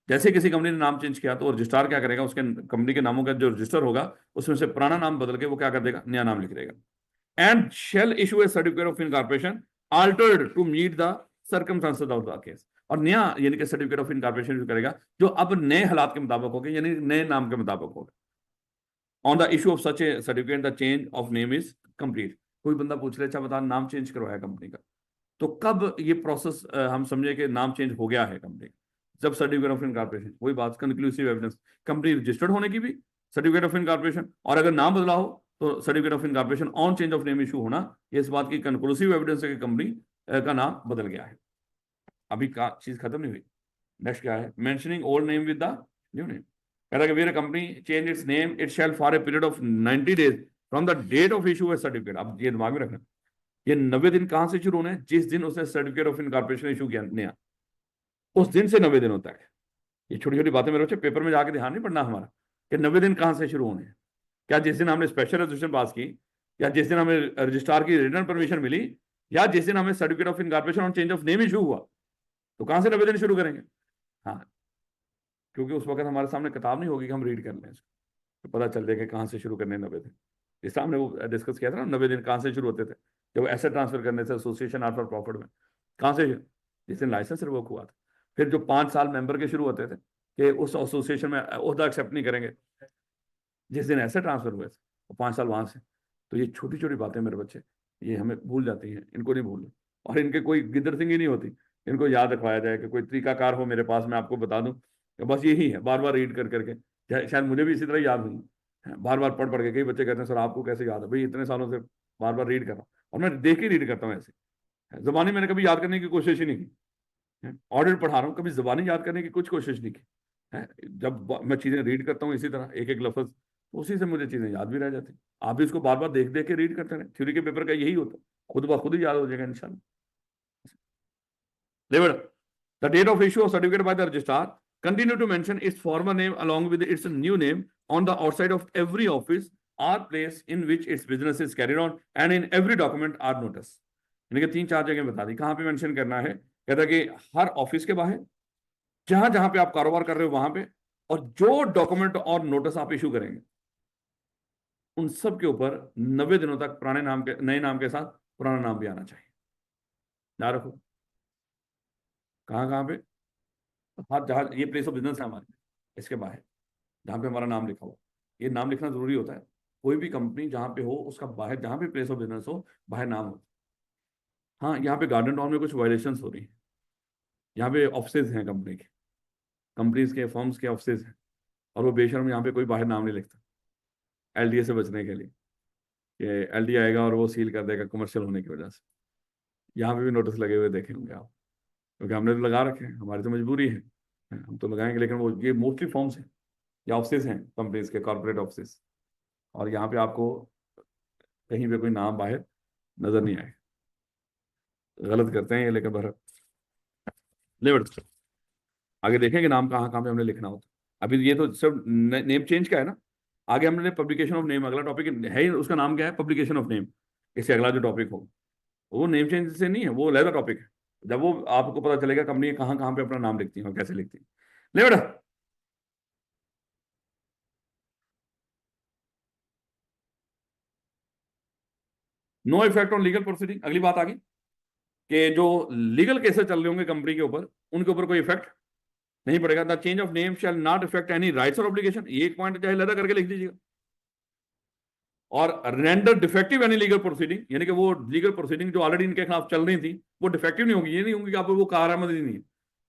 जैसे किसी कंपनी ने नाम चेंज किया तो रजिस्ट्रार क्या करेगा, उसके कंपनी के नामों का जो रजिस्टर होगा उसमें से पुराना नाम बदल के वो क्या कर देगा, नया नाम लिख देगा। And shall issue a certificate of incorporation altered to meet the circumstances of the case. और नया यानी कि सर्टिफिकेट ऑफ इनकॉर्पोरेशन इशू करेगा जो अब नए हालात के मुताबिक होगा, यानी नए नाम के मुताबिक होगा। On the issue of such A certificate the change of name is complete. कोई बंदा पूछ ले, अच्छा बता नाम चेंज करवाया कंपनी का, तो कब ये प्रोसेस हम समझे कि नाम चेंज हो गया है कंपनी का? जब सर्टिफिकेट ऑफ इनकॉर्पोरेशन, वही बात कंक्लूसिव एविडेंस, कंपनी रजिस्टर्ड होने की भी, सर्टिफिकेट ऑफ इनकॉर्पोरेशन, और अगर नाम बदला हो तो certificate of incorporation on change of name issue होना, ये इस बात की कंक्लूसिव एविडेंस है कि कंपनी का नाम बदल गया है। अभी का चीज खत्म नहीं हुई। नेक्स्ट क्या है, mentioning old name with the new name. कह रहा है कि company change its name it shall for a period of 90 days from the date of issue a certificate. अब ये दिमाग में रखना, ये 90 दिन कहां से शुरू होने, जिस दिन उसने सर्टिफिकेट ऑफ इनकॉर्पोरेशन इशू किया नया, उस दिन से 90 दिन होता है। ये छोटी छोटी बातें मेरे बच्चे पेपर में जाके ध्यान नहीं पड़ना हमारा कि 90 दिन कहां से शुरू होने हैं। क्या जिस दिन हमने स्पेशल रेजोल्यूशन पास की, या जिस दिन हमें रजिस्ट्रार की रिटर्न परमिशन मिली, या जिस दिन हमें सर्टिफिकेट ऑफ इनकॉर्पोरेशन और चेंज ऑफ नेम इशू हुआ, तो कहां से 90 दिन शुरू करेंगे? हाँ, क्योंकि उस वक्त हमारे सामने किताब नहीं होगी कि हम रीड कर लें इसको, तो पता चल जाएगा कहां से शुरू करने 90 दिन। इस हमने वो डिस्कस किया था ना, 90 दिन कहां से शुरू होते थे, जब एसेट ट्रांसफर करने से एसोसिएशन आर फॉर प्रॉफिट में, कहां से? जिस दिन लाइसेंस रिवोक हुआ था। फिर जो 5 साल मेंबर के शुरू होते थे कि उस एसोसिएशन में ओहदा एक्सेप्ट नहीं करेंगे, जिस दिन एसेट ट्रांसफर हुए थे, वो 5 साल वहां से। तो ये छोटी छोटी बातें मेरे बच्चे, ये हमें भूल जाती हैं, इनको नहीं भूलना। और इनके कोई गिदर सिंह ही नहीं होती, इनको याद रखवाया जाए कि कोई तरीकाकार हो मेरे पास, मैं आपको बता दूं, तो बस यही है, बार बार रीड कर करके। शायद मुझे भी इसी तरह याद हुई बार बार पढ़ पढ़ के, कई बच्चे कहते हैं सर आपको कैसे याद है, भाई इतने सालों से बार बार रीड कर रहा हूँ, और मैं देख के रीड करता हूँ ऐसे। जबानी मैंने कभी याद करने की कोशिश ही नहीं की। ऑडिट पढ़ा रहा हूँ, कभी जबानी याद करने की कुछ कोशिश नहीं की है। जब मैं चीजें रीड करता हूँ इसी तरह एक एक लफ्ज, तो उसी से मुझे चीजें याद भी रह जाती। आप भी इसको बार बार देख देख के रीड करते रहे, थ्योरी के पेपर का यही होता है, खुद ब खुद ही याद हो जाएगा इंशाल्लाह। Level. The date of issue of certificate by the registrar continue to mention its former name along with its new name on the outside of every office or place in which its business is carried on and in every document or notice. यानी कि 3-4 जगह बता दी कहां पे mention करना है। कहता है कि हर ऑफिस के बाहर, जहां जहां पे आप कारोबार कर रहे हो वहां पे, और जो डॉक्यूमेंट और नोटिस आप इशू करेंगे उन सब के ऊपर 90 दिनों तक पुराने नाम के, नए नाम के साथ पुराना नाम भी आना चाहिए। याद रखो कहां कहां पे। हाँ, जहाँ ये प्लेस ऑफ बिजनेस है हमारे, इसके बाहर जहाँ पे हमारा नाम लिखा हो, ये नाम लिखना जरूरी होता है। कोई भी कंपनी जहाँ पे हो उसका बाहर, जहाँ पे प्लेस ऑफ बिजनेस हो, बाहर नाम हो। हाँ, यहाँ पे गार्डन टाउन में कुछ वायलेशंस हो रही है। यहाँ पे ऑफिसेज हैं कंपनी के, कंपनीज के, फर्म्स के ऑफिसेज हैं, और वो बेशर्म यहाँ पे कोई बाहर नाम नहीं लिखता, एलडीए से बचने के लिए। ये एलडीए आएगा और वो सील कर देगा कमर्शियल होने की वजह से। यहाँ पे भी नोटिस लगे हुए देखे होंगे आप, क्योंकि हमने तो लगा रखे हैं, हमारी तो मजबूरी है, हम तो लगाएंगे। लेकिन वो ये मोस्टली फॉर्म्स हैं या ऑफिस हैं कंपनीज के, कॉर्पोरेट ऑफिस, और यहाँ पे आपको कहीं पे कोई नाम बाहर नजर नहीं आए। गलत करते हैं ये, लेकिन भर ले बढ़ते आगे देखेंगे नाम कहाँ कहाँ पे हमने लिखना होता है। अभी ये तो सब नेम चेंज का है ना। आगे हमने पब्लिकेशन ऑफ नेम, अगला टॉपिक है ही, उसका नाम क्या है, पब्लिकेशन ऑफ नेम। इससे अगला जो टॉपिक हो वो नेम चेंज से नहीं है, वो अलग टॉपिक है। जब वो आपको पता चलेगा कंपनी कहाँ कहाँ पे अपना नाम लिखती है और कैसे लिखती है। ले बेटा, no effect on legal proceeding. अगली बात आ गई कि जो लीगल केसेस चल रहे होंगे कंपनी के ऊपर, उनके ऊपर कोई इफेक्ट नहीं पड़ेगा। The change of name shall not effect any rights और ऑब्लिगेशन। ये एक पॉइंट चाहे लदा करके लिख दीजिएगा। और render defective any legal proceeding, यानी कि वो लीगल प्रोसीडिंग जो ऑलरेडी इनके खिलाफ चल रही थी वो डिफेक्टिव नहीं होगी। ये नहीं होंगी कि आप वो कारामद ही नहीं है,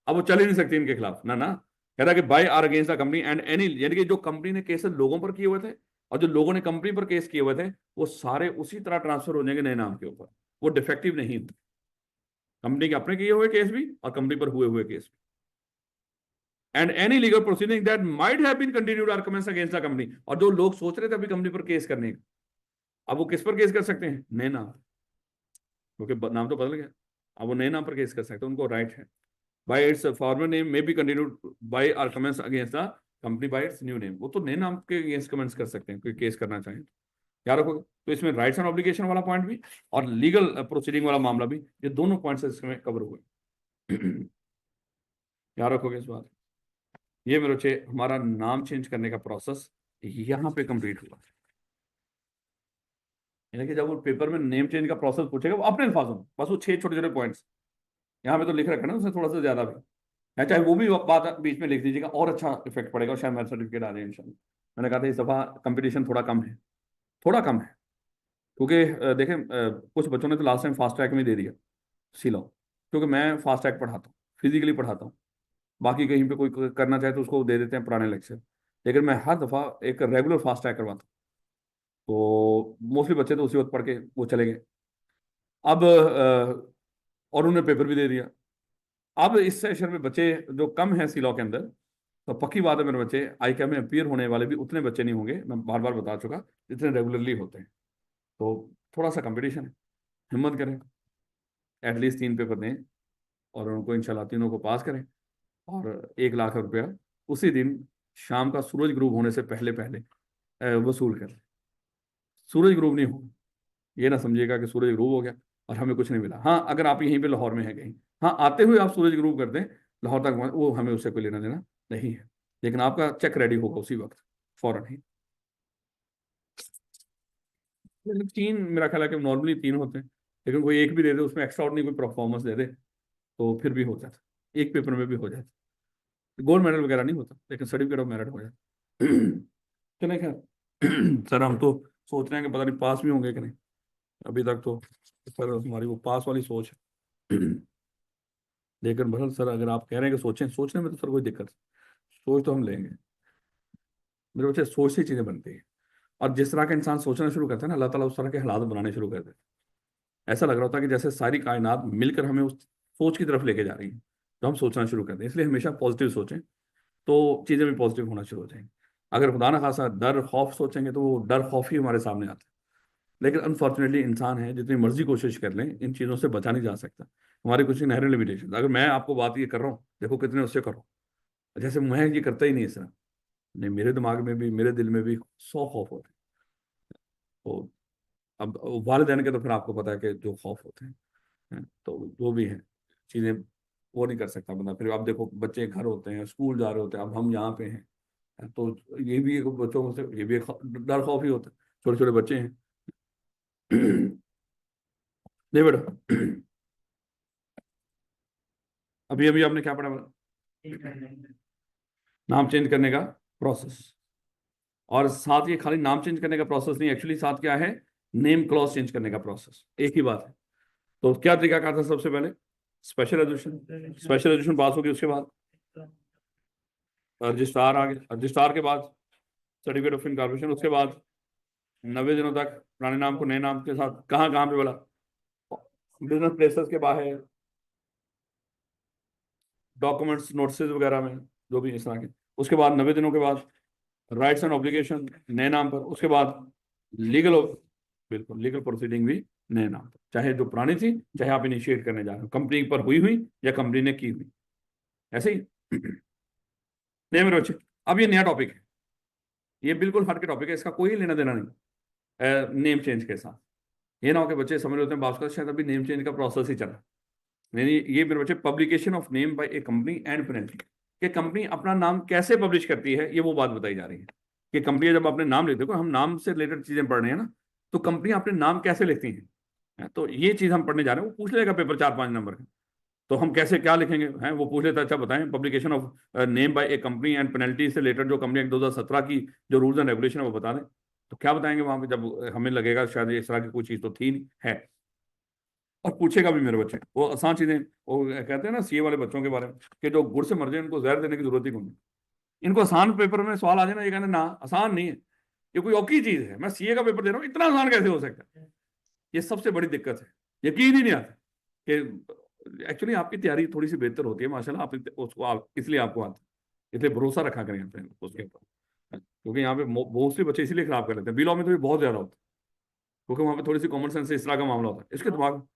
अब वो चल ही नहीं सकती इनके खिलाफ, ना ना। कह रहा है कि by or against the company and any, यानी कि जो कंपनी ने केसेस लोगों पर किए हुए थे और जो लोगों ने कंपनी पर केस किए हुए थे, वो सारे उसी तरह ट्रांसफर हो जाएंगे नए नाम के ऊपर। वो डिफेक्टिव नहीं होते, कंपनी के अपने किए हुए केस भी और कंपनी पर हुए हुए केस भी। And any legal proceeding that might have been continued or commence against the company. और जो लोग सोच रहे थे अभी कंपनी पर केस करने का, अब वो किस पर केस कर सकते हैं, नए नाम, क्योंकि नाम तो बदल गया। अब वो नए नाम पर केस कर सकते हैं, उनको राइट है। By its former name may be continued by or commenced against the company by its new name. वो तो नए नाम के अगेंस्ट कमेंट्स कर सकते हैं, कोई केस करना चाहें तो। याद रखोगे तो इसमें राइट्स एंड ऑब्लिगेशन वाला पॉइंट भी और लीगल प्रोसीडिंग वाला मामला भी, ये दोनों पॉइंट्स इसमें कवर हुए। याद रखोगे इस बात। ये मेरे बच्चे हमारा नाम चेंज करने का प्रोसेस यहाँ पे कंप्लीट हुआ। यानी कि जब वो पेपर में नेम चेंज का प्रोसेस पूछेगा वो अपने अल्फाजों में, बस वो 6 छोटे छोटे पॉइंट्स यहाँ पे तो लिख रखा है ना, उससे थोड़ा सा ज्यादा भी है, चाहे वो भी बात बीच में लिख दीजिएगा और अच्छा इफेक्ट पड़ेगा, और शायद मेरा सर्टिफिकेट आ जाए इंशाल्लाह। मैंने कहा था इस दफा कंपटीशन थोड़ा कम है, थोड़ा कम है, क्योंकि देखें कुछ बच्चों ने तो लास्ट टाइम फास्ट ट्रैक में दे दिया सीलो, क्योंकि मैं फास्ट ट्रैक पढ़ाता हूँ, फिजिकली पढ़ाता हूँ। बाकी कहीं पे कोई करना चाहे तो उसको दे देते हैं पुराने लेक्चर, लेकिन मैं हर दफा एक रेगुलर फास्ट ट्रैक करवाता हूँ। तो मोस्टली बच्चे तो उसी वक्त पढ़ के वो चले गए। अब और उन्होंने पेपर भी दे दिया। अब इस सेशन में बच्चे जो कम हैं सीलॉ के अंदर, तो पक्की बात है मेरे बच्चे आई कैम में अपीयर होने वाले भी उतने बच्चे नहीं होंगे, मैं बार बार बता चुका, जितने रेगुलरली होते हैं। तो थोड़ा सा कंपटीशन है, हिम्मत करें, एटलीस्ट 3 पेपर दें और उनको इंशाल्लाह तीनों को पास करें, और 1 लाख रुपया उसी दिन शाम का सूरज ग्रूब होने से पहले पहले वसूल कर लें। सूरज ग्रूब नहीं हो, ये ना समझिएगा कि सूरज ग्रूब हो गया और हमें कुछ नहीं मिला। हाँ, अगर आप यहीं पे लाहौर में हैं कहीं, हाँ आते हुए आप सूरज ग्रूब कर दें लाहौर तक, वो हमें उससे कोई लेना देना नहीं है, लेकिन आपका चेक रेडी होगा उसी वक्त, फौरन ही। लेकिन 3 मेरा ख्याल है कि नॉर्मली 3 होते हैं, लेकिन कोई एक भी दे दे उसमें एक्स्ट्रा ऑर्डिनरी कोई परफॉर्मेंस दे दे तो फिर भी हो जाता, एक पेपर में भी हो जाता। गोल्ड मेडल वगैरह नहीं होता, लेकिन सर्टिफिकेट ऑफ मेरिट हो जाता। चले खैर सर, हम तो सोच रहे हैं कि पता नहीं पास भी होंगे कि नहीं, अभी तक तो सर हमारी वो पास वाली सोच है। लेकिन बहरहाल सर, अगर आप कह रहे हैं कि सोचें, सोचने में तो सर कोई दिक्कत, सोच तो हम लेंगे। मेरे बच्चे सोच से चीज़ें बनती हैं। और जिस तरह का इंसान सोचना शुरू करता है ना, अल्लाह ताला उस तरह के हालात बनाने शुरू कर देते हैं। ऐसा लग रहा होता है कि जैसे सारी कायनात मिलकर हमें उस सोच की तरफ लेके जा रही है, तो हम सोचना शुरू करते हैं। इसलिए हमेशा पॉजिटिव सोचें, तो चीज़ें भी पॉजिटिव होना शुरू हो जाएंगी। अगर खुदा ना खासा डर खौफ सोचेंगे, तो वो डर खौफ ही हमारे सामने आता है। लेकिन अनफॉर्चुनेटली इंसान है, जितनी मर्जी कोशिश कर लें, इन चीज़ों से बचा नहीं जा सकता। हमारी कुछ इनहेरेंट लिमिटेशन। अगर मैं आपको बात ये कर रहा हूँ, देखो कितने उससे करो, जैसे मैं ये करता ही नहीं इस तरह, नहीं, मेरे दिमाग में भी, मेरे दिल में भी 100 खौफ होते हैं। तो अब वालिदैन के तो फिर आपको पता है कि जो खौफ होते हैं, तो वो भी है चीज़ें, वो नहीं कर सकता बंदा। फिर आप देखो, बच्चे घर होते हैं, स्कूल जा रहे होते हैं, अब हम यहाँ पे हैं, तो ये भी एक बच्चों से ये भी एक डर खौफ ही होता है। छोटे छोटे बच्चे हैं। नहीं बेटा, अभी अभी आपने क्या पढ़ा बेटा? नाम चेंज करने का प्रोसेस। और साथ ये खाली नाम चेंज करने का प्रोसेस नहीं, एक्चुअली साथ क्या है, नेम क्लॉज चेंज करने का प्रोसेस, एक ही बात है। तो क्या तरीका था? सबसे पहले special resolution, special resolution pass होगी, उसके बाद रजिस्ट्रार आ गया, रजिस्ट्रार के बाद सर्टिफिकेट ऑफ इनकॉर्पोरेशन, उसके बाद 90 दिनों तक पुराने नाम को नए नाम के साथ, कहाँ कहाँ पे बोला, बिजनेस प्लेसेस के बाहर, डॉक्यूमेंट्स नोटिस वगैरह में, जो भी इस तरह के। उसके बाद 90 दिनों के बाद राइट्स एंड ऑब्लिगेशन नए नाम पर। उसके बाद लीगल, बिल्कुल लीगल प्रोसीडिंग भी नए नाम पर, चाहे जो पुरानी थी, चाहे आप इनिशिएट करने जा रहे हो, कंपनी पर हुई हुई या कंपनी ने की हुई, ऐसे ही। नहीं मेरे बच्चे, अब ये नया टॉपिक है, ये बिल्कुल हट के टॉपिक है, इसका कोई लेना देना नहीं नेम चेंज के साथ। ये ना हो कि बच्चे समझ होते हैं बात का, शायद अभी नेम चेंज का प्रोसेस ही चल रहा है। नहीं, ये मेरे बच्चे publication of name by A company and penalty, कि कंपनी अपना नाम कैसे पब्लिश करती है, ये वो बात बताई जा रही है कि कंपनी जब अपने नाम लिखते हैं, हम नाम से रिलेटेड चीजें पढ़ रहे हैं ना, तो कंपनी अपने नाम कैसे लिखती है, तो ये चीज हम पढ़ने जा रहे हैं। वो पूछ लेगा पेपर 4-5 नंबर का, तो हम कैसे क्या लिखेंगे हैं, वो पूछ लेता है। अच्छा बताएं, publication of name by A company and penalty से रिलेटेड जो कंपनी एक्ट 2017 की जो रूल्स एंड रेगुलेशन है वो बता दें। तो क्या बताएंगे वहां पे, जब हमें लगेगा शायद इस तरह की कोई चीज तो थी नहीं है। और पूछेगा भी मेरे बच्चे, वो आसान चीजें, वो कहते हैं ना सीए वाले बच्चों के बारे में, कि जो गुड़ से मर जाए इनको जहर देने की जरूरत ही नहीं। इनको आसान पेपर में सवाल आ जाए ना, ये कहते ना आसान नहीं है, ये कोई औखी चीज है, मैं सीए का पेपर दे रहा हूँ, इतना आसान कैसे हो सकता है। ये सबसे बड़ी दिक्कत है, यकीन ही नहीं आता कि एक्चुअली आपकी तैयारी थोड़ी सी बेहतर होती है माशाल्लाह, आप उसको इसलिए आपको आता है, इसलिए भरोसा रखा करें अपने उसके ऊपर। क्योंकि यहाँ पे बहुत से बच्चे इसलिए खराब कर लेते हैं, बिलॉ में तो ये बहुत ज्यादा होता है, क्योंकि वहाँ पे थोड़ी सी कॉमन सेंस से इस तरह का मामला होता है इसके दिमाग।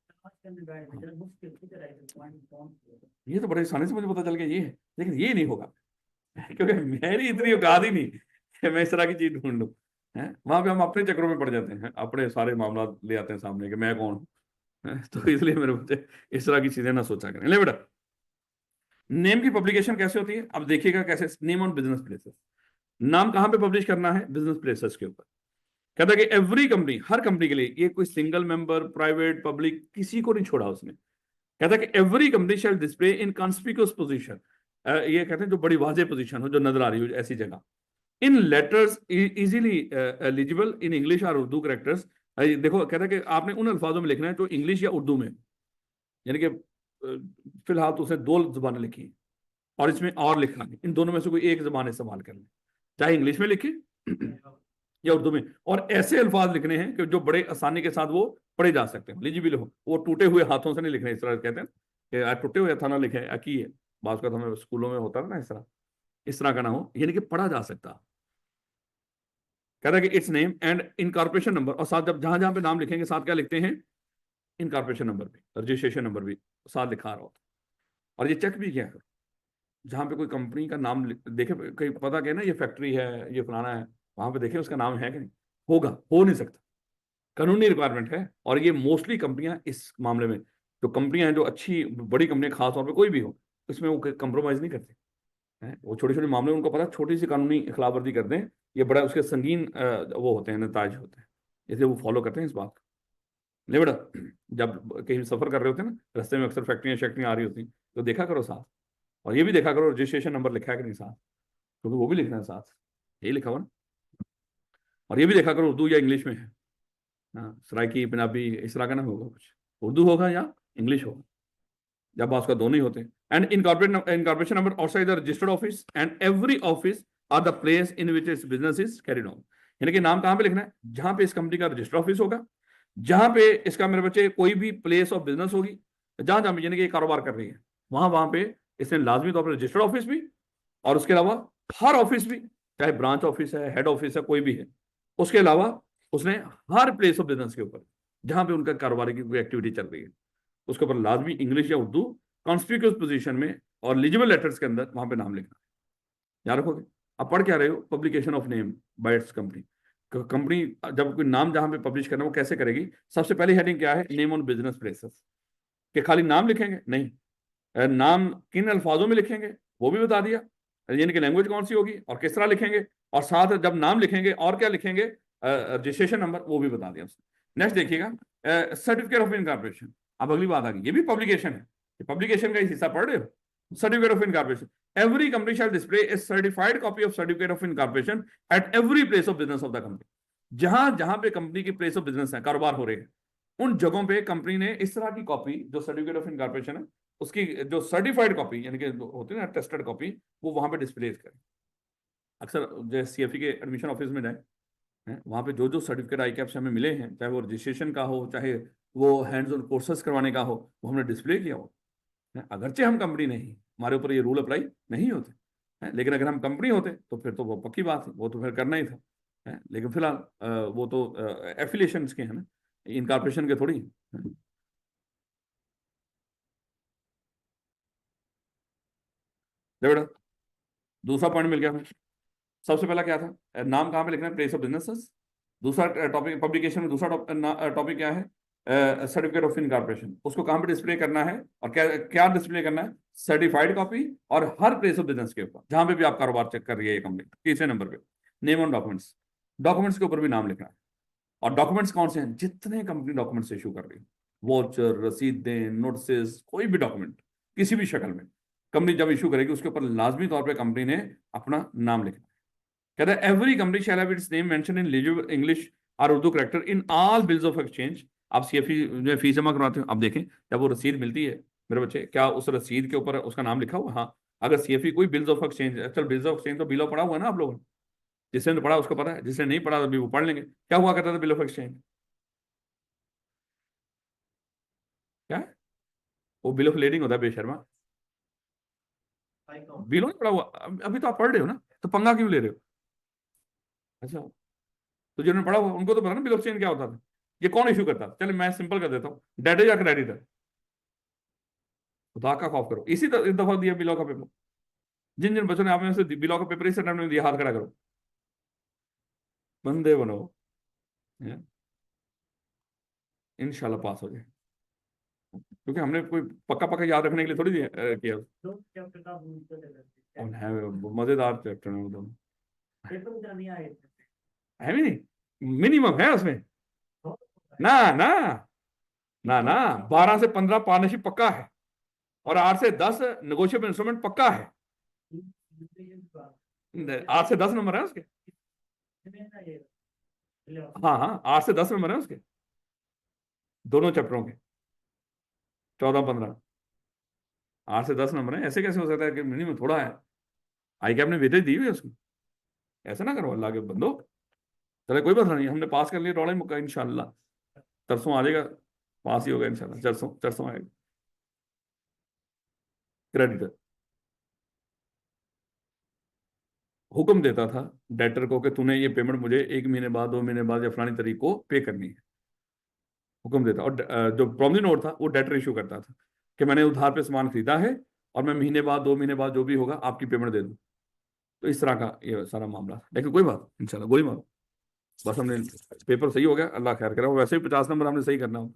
ये तो बड़े आसानी से मुझे पता चल गया ये है, लेकिन ये नहीं होगा, क्योंकि मेरी इतनी औकात ही नहीं कि मैं इस तरह की चीज ढूंढ लूं। है वहां पे हम अपने चक्रों में पड़ जाते हैं, अपने सारे मामला ले आते हैं सामने कि मैं कौन हूं। तो इसलिए मेरे बच्चे इस तरह की चीजें ना सोचा करें। ले बेटा, नेम की पब्लिकेशन कैसे होती है, अब देखिएगा कैसे। नेम ऑन बिजनेस प्लेसेस, नाम कहां पे पब्लिश करना है, बिजनेस प्लेसेस के ऊपर। कहता है कि एवरी कंपनी, हर कंपनी के लिए, ये कोई सिंगल मेंबर, प्राइवेट, पब्लिक, किसी को नहीं छोड़ा उसने। कहता है कि every company shell display in conspicuous position, ये कहते हैं जो बड़ी वाजे पोजीशन हो, जो नजर आ रही हो ऐसी जगह, in letters easily eligible in English और उर्दू करेक्टर्स। देखो कहता है कि आपने उन अल्फाजों में लिखना है जो इंग्लिश या उर्दू में, यानी कि फिलहाल तो उसने 2 जुबानें लिखी हैं, और इसमें और लिखा है, इन दोनों में से कोई एक जुबान इस्तेमाल कर ले, चाहे इंग्लिश में लिखे या उर्दू में। और ऐसे अल्फाज लिखने हैं कि जो बड़े आसानी के साथ वो पढ़े जा सकते हैं, लिजिबल हो। वो टूटे हुए हाथों से नहीं लिखने, इस तरह कहते हैं कि टूटे हुए था ना लिखे की है, बात का हमें स्कूलों में होता है ना, इस तरह का ना हो, यानी कि पढ़ा जा सकता। कहता है कि it's name and incorporation number, और साथ जब जहां जहां पे नाम लिखेंगे साथ क्या लिखते हैं, इनकॉर्पोरेशन नंबर भी, रजिस्ट्रेशन नंबर भी साथ लिखा रहा होता। और ये चेक भी किया करो, जहां पे कोई कंपनी का नाम देखे, कहीं पता क्या ना ये फैक्ट्री है, ये फलाना है, वहां पे देखे उसका नाम है कि नहीं, होगा, हो नहीं सकता, कानूनी रिक्वायरमेंट है। और ये मोस्टली कंपनियां इस मामले में, जो कंपनियां हैं जो अच्छी बड़ी कंपनियां, खासतौर पर कोई भी हो, इसमें वो कंप्रोमाइज नहीं करते हैं। वो छोटे छोटे मामले उनको पता है, छोटी सी कानूनी खिलाफवर्जी कर दें, ये बड़ा उसके संगीन वो होते हैं, नताज होते हैं, इसलिए वो फॉलो करते हैं इस बात को। नहीं बेटा, जब कहीं सफर कर रहे होते हैं ना, रास्ते में अक्सर फैक्ट्रियां शैक्ट्रियां आ रही होती, तो देखा करो साथ, और ये भी देखा करो रजिस्ट्रेशन नंबर लिखा है कि नहीं साथ, क्योंकि वो भी लिखना है साथ, यही लिखा हुआ ना। और ये भी देखा करो उर्दू या इंग्लिश में है, हाँ, सराइकी, पंजाबी, इस तरह का ना होगा कुछ, उर्दू होगा या इंग्लिश होगा, जब बात का दोनों ही होते हैं। And incorporation number outside the registered office and every office or the place in which its business is carried on, यानी कि नाम कहाँ पे लिखना है? जहां पे इस कंपनी का रजिस्टर ऑफिस होगा, जहां पे इसका मेरे बच्चे कोई भी प्लेस ऑफ बिजनेस होगी, जहां जहां पे यानी कि ये कारोबार कर रही है, वहां वहां पे इसने लाजमी तौर पर रजिस्टर्ड ऑफिस भी, और उसके अलावा हर ऑफिस भी, चाहे ब्रांच ऑफिस है, हेड ऑफिस है, कोई भी है, उसके अलावा उसने हर प्लेस ऑफ बिजनेस के ऊपर जहां पे उनका कारोबार की कोई एक्टिविटी चल रही है, उसके ऊपर लाजमी इंग्लिश या उर्दू कॉन्स्पिक्यूअस पोजीशन में और लीजिबल लेटर्स के अंदर वहां पे नाम लिखना है। याद रखोगे? आप पढ़ क्या रहे हो? Publication of name by it's company. Company जब कोई नाम जहां पे पब्लिश करना है वो कैसे करेगी? सबसे पहली हेडिंग क्या है? Name on business places. कि खाली नाम लिखेंगे? नहीं, नाम किन अल्फाजों में लिखेंगे वो भी बता दिया, यानी कि लैंग्वेज कौन सी होगी और किस तरह लिखेंगे, और साथ जब नाम लिखेंगे और क्या लिखेंगे, रजिस्ट्रेशन नंबर, वो भी बता दिया उसने। नेक्स्ट देखिएगा, सर्टिफिकेट ऑफ इनकॉर्पोरेशन। अब अगली बात आ गई, ये भी पब्लिकेशन है, पब्लिकेशन का ही हिस्सा पढ़ रहे हो। Certificate of incorporation, every company shell display A certified copy of certificate of incorporation at every place of business of the company. जहां जहां पे कंपनी की प्लेस ऑफ बिजनेस है, कारोबार हो रहे हैं, उन जगहों पे कंपनी ने इस तरह की कॉपी, जो सर्टिफिकेट ऑफ इनकॉर्पोरेशन है उसकी जो सर्टिफाइड कॉपी, यानी कि होती है ना टेस्टेड कॉपी, वो वहां पे डिस्प्ले करें। अक्सर जो सीएफई के एडमिशन ऑफिस में जाए, वहां पे जो जो सर्टिफिकेट ICAP से हमें मिले हैं, चाहे वो रजिस्ट्रेशन का हो, चाहे वो हैंड्स ऑन कोर्सेज करवाने का हो, वो हमने डिस्प्ले किया हो। अगरचे हम कंपनी नहीं, हमारे ऊपर ये रूल अप्लाई नहीं होते हैं, लेकिन अगर हम कंपनी होते तो फिर तो वो पक्की बात है, वो तो फिर करना ही था, लेकिन फिलहाल वो तो एफिलिएशन के हैं ना, इनकॉर्पोरेशन के थोड़ी हैं। देखो बेटा, दूसरा पॉइंट मिल गया हमें। सबसे पहला क्या था? नाम कहाँ पे लिखना है? Place of businesses. दूसरा टॉपिक पब्लिकेशन में, दूसरा टॉपिक क्या है? Certificate of incorporation. उसको कहाँ पे डिस्प्ले करना है और क्या क्या डिस्प्ले करना है? सर्टिफाइड कॉपी, और हर प्लेस ऑफ बिजनेस के ऊपर जहां पे भी आप कारोबार चेक कर रही है ये कंपनी। तीसरे नंबर पे नेम ऑन डॉक्यूमेंट्स। डॉक्यूमेंट्स के ऊपर भी नाम लिखना है। और डॉक्यूमेंट्स कौन से हैं? जितने कंपनी डॉक्यूमेंट्स इशू कर रही है, वॉचर, रसीदें, नोटिस, कोई भी डॉक्यूमेंट किसी भी शक्ल में कंपनी जब इशू करेगी, उसके ऊपर लाजमी तौर पर कंपनी ने अपना नाम लिखना है। कहता है every company shall have its name mention in legible English और Urdu character in all bills of exchange. आप सीएफई में फीस जमा करवाते हो, आप देखें जब वो रसीद मिलती है मेरे बच्चे, क्या उस रसीद के ऊपर उसका नाम लिखा हुआ? हाँ। अगर सीएफई कोई बिल्स ऑफ एक्सचेंज, चल बिल्स ऑफ एक्सचेंज तो बिलो पढ़ा हुआ है ना आप लोगों ने, जिसने तो पढ़ा उसको पता है, जिसने नहीं पढ़ा अभी वो पढ़ लेंगे। क्या हुआ करता था बिल ऑफ एक्सचेंज? क्या है? वो बिल ऑफ लेडिंग होता है बेशर्मा। बिलो नहीं पढ़ा हुआ? अभी तो आप पढ़ रहे हो ना, तो पंगा क्यों ले रहे हो? अच्छा, तो जिन्होंने पढ़ा हुआ उनको तो पता ना बिल ऑफ एक्सचेंज क्या होता था। ये कौन इशू करता था? चलिए मैं सिंपल कर देता हूँ, डेबिट या क्रेडिटर। खुदा का खौफ करो, इसी दफा दिया बिलो का पेपर। जिन जिन बच्चों ने आप में से बिलो का पेपर इस अटेम्प्ट में दिया, हाथ खड़ा करो, बंदे बनो, इंशाल्लाह पास हो जाए। क्योंकि हमने कोई पक्का पक्का याद रखने के लिए थोड़ी किया। और है मजेदार चैप्टर है वो दोनों, है भी नहीं, मिनिमम है उसमें। ना ना, ना 12 से 15 पार्टनरशिप पक्का है, और 8 से 10 नेगोशिएबल इंस्ट्रूमेंट पक्का है। 8 से 10 नंबर है उसके। हाँ हाँ, 8 से 10 नंबर है उसके, दोनों चैप्टरों के, 14 15। 8 से 10 नंबर है, ऐसे कैसे हो सकता है कि मिनिमम थोड़ा है? ICAP ने वेटेज दी हुई है उसको, ऐसा ना करो अल्लाह के बंदो। चले कोई बात नहीं, हमने पास कर लिया, रौला ही मुक्का इंशाल्लाह। तरसों आ जाएगा, पास ही होगा इंशाल्लाह, चरसों चरसों आएगा। क्रेडिटर हुक्म देता था डेटर को कि तूने ये पेमेंट मुझे 1 महीने बाद, 2 महीने बाद या फलानी तारीख को पे करनी है। हुक्म देता, और जो प्रॉमिसरी नोट था वो डेटर इशू करता था कि मैंने उधार पे सामान खरीदा है और मैं महीने बाद, 2 महीने बाद जो भी होगा आपकी पेमेंट दे दूँ। तो इस तरह का ये सारा मामला, लेकिन कोई बात इंशाल्लाह, गोली मारो, बस हमने पेपर सही हो गया, अल्लाह खैर करा। वैसे ही 50 नंबर हमने सही करना हो,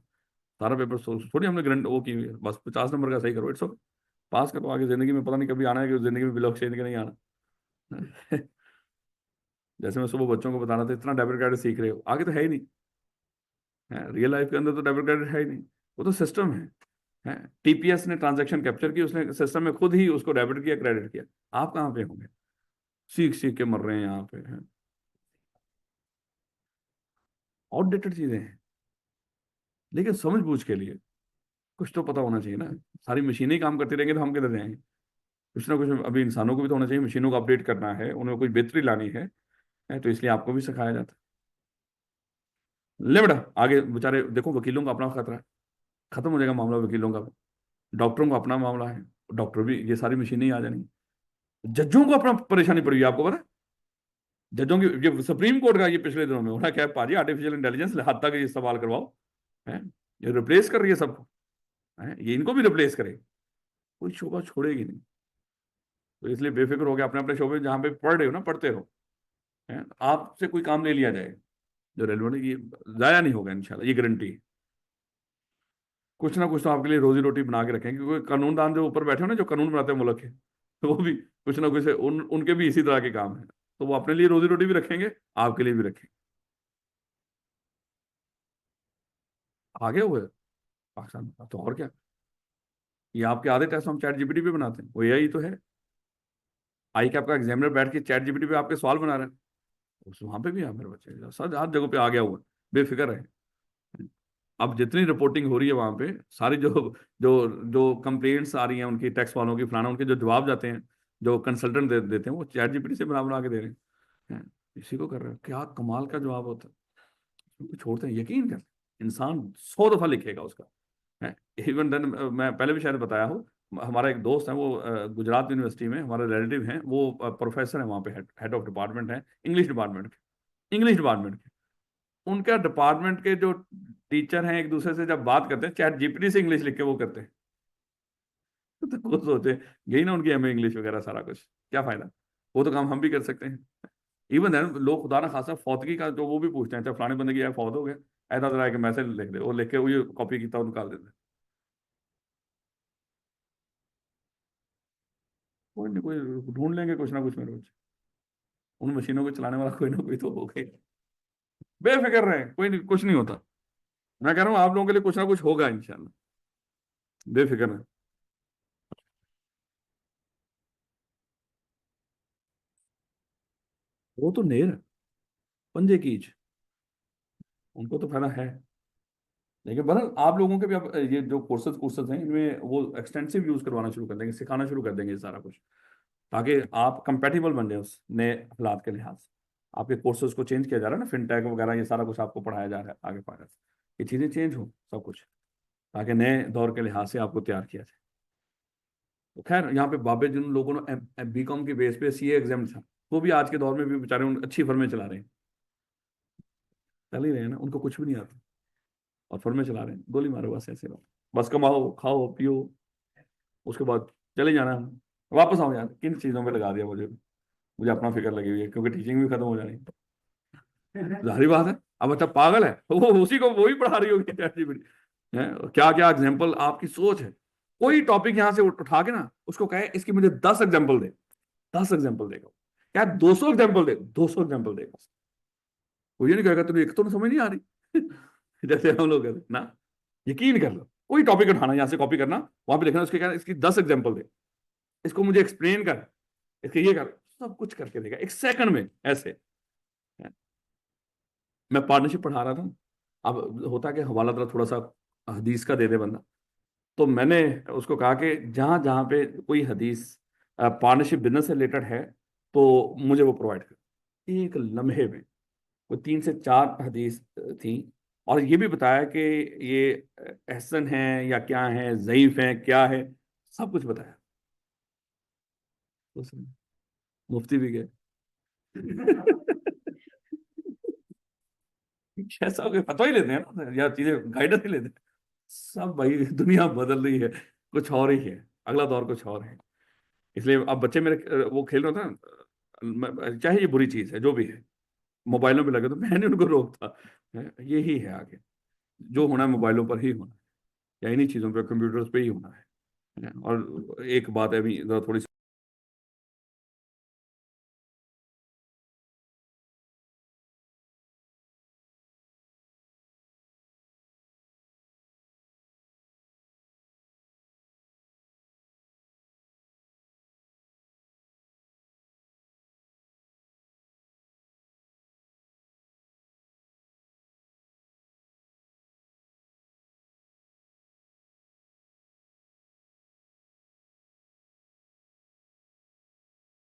सारा पेपर थोड़ी हमने ग्रंट वो की हुई है, बस 50 नंबर का सही करो, इट्स ओके, पास करो। आगे जिंदगी में पता नहीं कभी आना है कि जिंदगी में बिल ऑफ एक्सचेंज के नहीं आना। जैसे मैं सुबह बच्चों को बता रहा था, इतना डेबिट कार्ड सीख रहे हो, आगे तो है ही नहीं, है रियल लाइफ के अंदर तो डेबिट कार्ड है ही नहीं, वो तो सिस्टम है। TPS ने ट्रांजैक्शन कैप्चर की, उसने सिस्टम में खुद ही उसको डेबिट किया, क्रेडिट किया। आप कहाँ पे होंगे? सीख सीख के मर रहे हैं यहाँ पे, है आउटडेटेड चीजें हैं। लेकिन समझ बूझ के लिए कुछ तो पता होना चाहिए ना। सारी मशीनें ही काम करती रहेंगी तो हम किधर जाएंगे? कुछ ना कुछ अभी इंसानों को भी तो होना चाहिए, मशीनों को अपडेट करना है, उन्हें कोई बेहतरी लानी है। है, तो इसलिए आपको भी सिखाया जाता है। ले बेटा आगे, बेचारे देखो वकीलों का अपना खतरा है, खत्म हो जाएगा मामला वकीलों का। डॉक्टरों का अपना मामला है, डॉक्टर भी ये सारी मशीनें ही आ जानी। जजों को अपना परेशानी पड़ी हुई है, आपको पता है? जजों की, ये सुप्रीम कोर्ट का ये पिछले दिनों में होना क्या है पाजी, आर्टिफिशियल इंटेलिजेंस हद तक ये सवाल करवाओ, है ये रिप्लेस कर रही है सबको, है ये इनको भी रिप्लेस करे, कोई शोभा छोड़ेगी नहीं। तो इसलिए बेफिक्र हो गया, अपने अपने शोबे जहां पे पढ़ रहे हो ना पढ़ते रहो, है आपसे कोई काम ले लिया जाए जो रेलिवेंट है, ये जाया नहीं होगा इंशाल्लाह, ये गारंटी है। कुछ ना कुछ तो आपके लिए रोजी रोटी बना के रखेंगे, क्योंकि कानूनदान जो ऊपर बैठे हो ना, जो कानून बनाते हैं मुल्क के, तो वो भी कुछ ना कुछ उनके भी इसी तरह के काम है, तो वो अपने लिए रोजी रोटी भी रखेंगे, आपके लिए भी रखेंगे। आगे हुए पाकिस्तान में, तो और क्या, ये आपके आधे टेस्ट हम चैट जीपीटी पे बनाते हैं, वो यही तो है। आई के आपका एग्जामिनर बैठ के चैट जीपीटी पे आपके सवाल बना रहे हैं, उस वहां पे भी है मेरे बच्चे, सब हर जगह पे आ गया हुआ है, बेफिक्र है। अब जितनी रिपोर्टिंग हो रही है वहां पे, सारी जो जो जो कंप्लेंट्स आ रही हैं उनकी, टैक्स वालों की फलाना, उनके जो जवाब जाते हैं, जो कंसल्टेंट देते हैं, वो चैट जीपीटी से बना बना के दे रहे हैं। इसी को कर रहे हैं, क्या कमाल का जवाब होता है। उनको छोड़ते हैं, यकीन कर, इंसान 100 दफा लिखेगा उसका, है। इवन देन, मैं पहले भी शायद बताया हो, हमारा एक दोस्त है, वो गुजरात यूनिवर्सिटी में हमारे रिलेटिव हैं, वो प्रोफेसर है वहाँ पे, हेड ऑफ डिपार्टमेंट है, इंग्लिश डिपार्टमेंट के। उनका डिपार्टमेंट के जो टीचर हैं एक दूसरे से जब बात करते हैं, चैट जीपीटी से इंग्लिश लिख के वो करते हैं। तो वो सोचे, यही ना उनकी एमए इंग्लिश वगैरह सारा कुछ, क्या फायदा, वो तो काम हम भी कर सकते हैं। इवन देन लोग खुदा ना खासा फौतगी का जो वो भी पूछते हैं, चाहे फलाने बंदे की यार फौत हो गया, ऐसा तरह के मैसेज लिख दे, वो लिख के वो कॉपी किया और निकाल देते हैं। कोई नहीं, कोई ढूंढ लेंगे कुछ ना कुछ मेरे कुछ, उन मशीनों को चलाने वाला कोई ना कोई तो हो गए। बेफिक्र रहे, कोई नहीं, कुछ नहीं होता। मैं कह रहा हूँ आप लोगों के लिए कुछ ना कुछ होगा इंशाल्लाह, बेफिक्र है। वो तो नेर है, पंजे कीज, उनको तो फायदा है। लेकिन बहरहाल आप लोगों के भी अब ये जो कोर्सेज कोर्सेज हैं, इनमें वो एक्सटेंसिव यूज करवाना शुरू कर देंगे, सिखाना शुरू कर देंगे ये सारा कुछ, ताकि आप कंपेटेबल बन जाए उस नए हालात के लिहाज से। आपके कोर्सेज को चेंज किया जा रहा है ना, फिनटेक वगैरह, ये सारा कुछ आपको पढ़ाया जा रहा है आगे पढ़ा, ये चीज़ें चेंज हो सब कुछ, ताकि नए दौर के लिहाज से आपको तैयार किया जाए। तो खैर यहाँ पे बाबे जिन लोगों ने बीकॉम की बेस पे सीए एग्जाम था, वो भी आज के दौर में भी बेचारे अच्छी फर्में चला रहे हैं, चल ही रहे हैं ना, उनको कुछ भी नहीं आता और फर्में चला रहे हैं, गोली मारो बस, ऐसे बात, बस कमाओ खाओ पियो, उसके बाद चले जाना, वापस आओ यार, किन चीज़ों पे लगा दिया मुझे, मुझे अपना फिक्र लगी हुई है, क्योंकि टीचिंग भी खत्म हो जानी है। जाहिर बात है, अब अच्छा पागल है वो, उसी को वही पढ़ा रही होगी चैट जीपीटी, है क्या क्या एग्जाम्पल आपकी सोच है। कोई टॉपिक यहाँ से उठा के ना उसको कहे इसकी मुझे 10 एग्जाम्पल दे, 10 एग्जाम्पल देगा, क्या 200 एग्जाम्पल दे, 200 एग्जाम्पल देगा, वो ये नहीं कहेगा तुझे एक तो समझ नहीं आ रही। जैसे हम लोग कहते हैं ना, यकीन कर लो, कोई टॉपिक उठाना यहाँ से कॉपी करना, वहां पे लिखना, उसके कहना इसकी 10 एग्जाम्पल दे, इसको मुझे एक्सप्लेन कर, इसके ये कर, सब कुछ करके देगा 1 सेकंड में ऐसे। मैं पार्टनरशिप पढ़ा रहा था, अब होता कि हवाला तरह थोड़ा सा हदीस का दे दे बंदा, तो मैंने उसको कहा कि जहां जहां पे कोई हदीस पार्टनरशिप बिजनेस से रिलेटेड है, तो मुझे वो प्रोवाइड कर। एक लम्हे में वो 3 से 4 हदीस थी, और ये भी बताया कि ये एहसन है या क्या है, ज़ईफ है क्या है, सब कुछ बताया। उसमें मुफ्ती भी गए। ऐसा हो गया, फतवा ही लेते हैं ना, या चीजें गाइडेंस ही लेते हैं, सब भाई दुनिया बदल रही है, कुछ और ही है, अगला दौर कुछ और है। इसलिए अब बच्चे मेरे वो खेल रहे होते हैं चाहे ये बुरी चीज है जो भी है, मोबाइलों पे लगे, तो मैं नहीं उनको रोकता, यही है आगे, जो होना है मोबाइलों पर ही होना है, या इन्हीं चीजों पे कंप्यूटर्स पे ही होना है। और एक बात है अभी जरा थोड़ी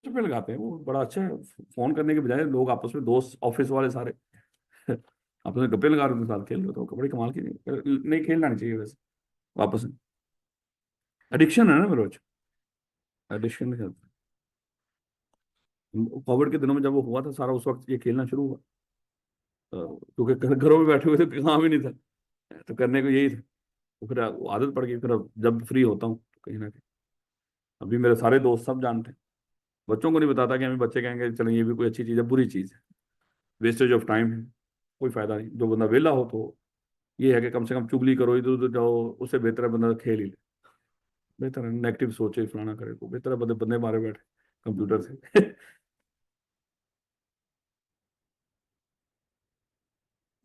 पे लगाते हैं, वो बड़ा अच्छा है। फोन करने के बजाय लोग आपस में, दोस्त ऑफिस वाले सारे आपस में गप्पे लगा रहे हैं, साथ खेल रहे हो, तो बड़ी कमाल की नहीं खेलना नहीं चाहिए वैसे वापस में। एडिक्शन है ना मेरे बच्चे, एडिक्शन है। कोविड के दिनों में जब वो हुआ था सारा, उस वक्त ये खेलना शुरू हुआ। क्योंकि घरों में बैठे हुए थे, काम ही नहीं था, तो करने को यही था। तो फिर वो आदत पड़ गई। फिर अब जब फ्री होता हूँ तो कहीं ना कहीं, अभी मेरे सारे दोस्त सब जानते हैं। बच्चों को नहीं बताता कि हमें, बच्चे कहेंगे चलो ये भी कोई अच्छी चीज़ है, बुरी चीज़ है, वेस्टेज ऑफ टाइम है, कोई फायदा नहीं। जो बंदा वेला हो तो ये है कि कम से कम चुगली करो, इधर उधर जाओ, उससे बेहतर है बंदा खेल ही ले। बेहतर है नेगेटिव सोचे, फलाना करे, तो बेहतर है बंदे बंदे मारे बैठे कंप्यूटर से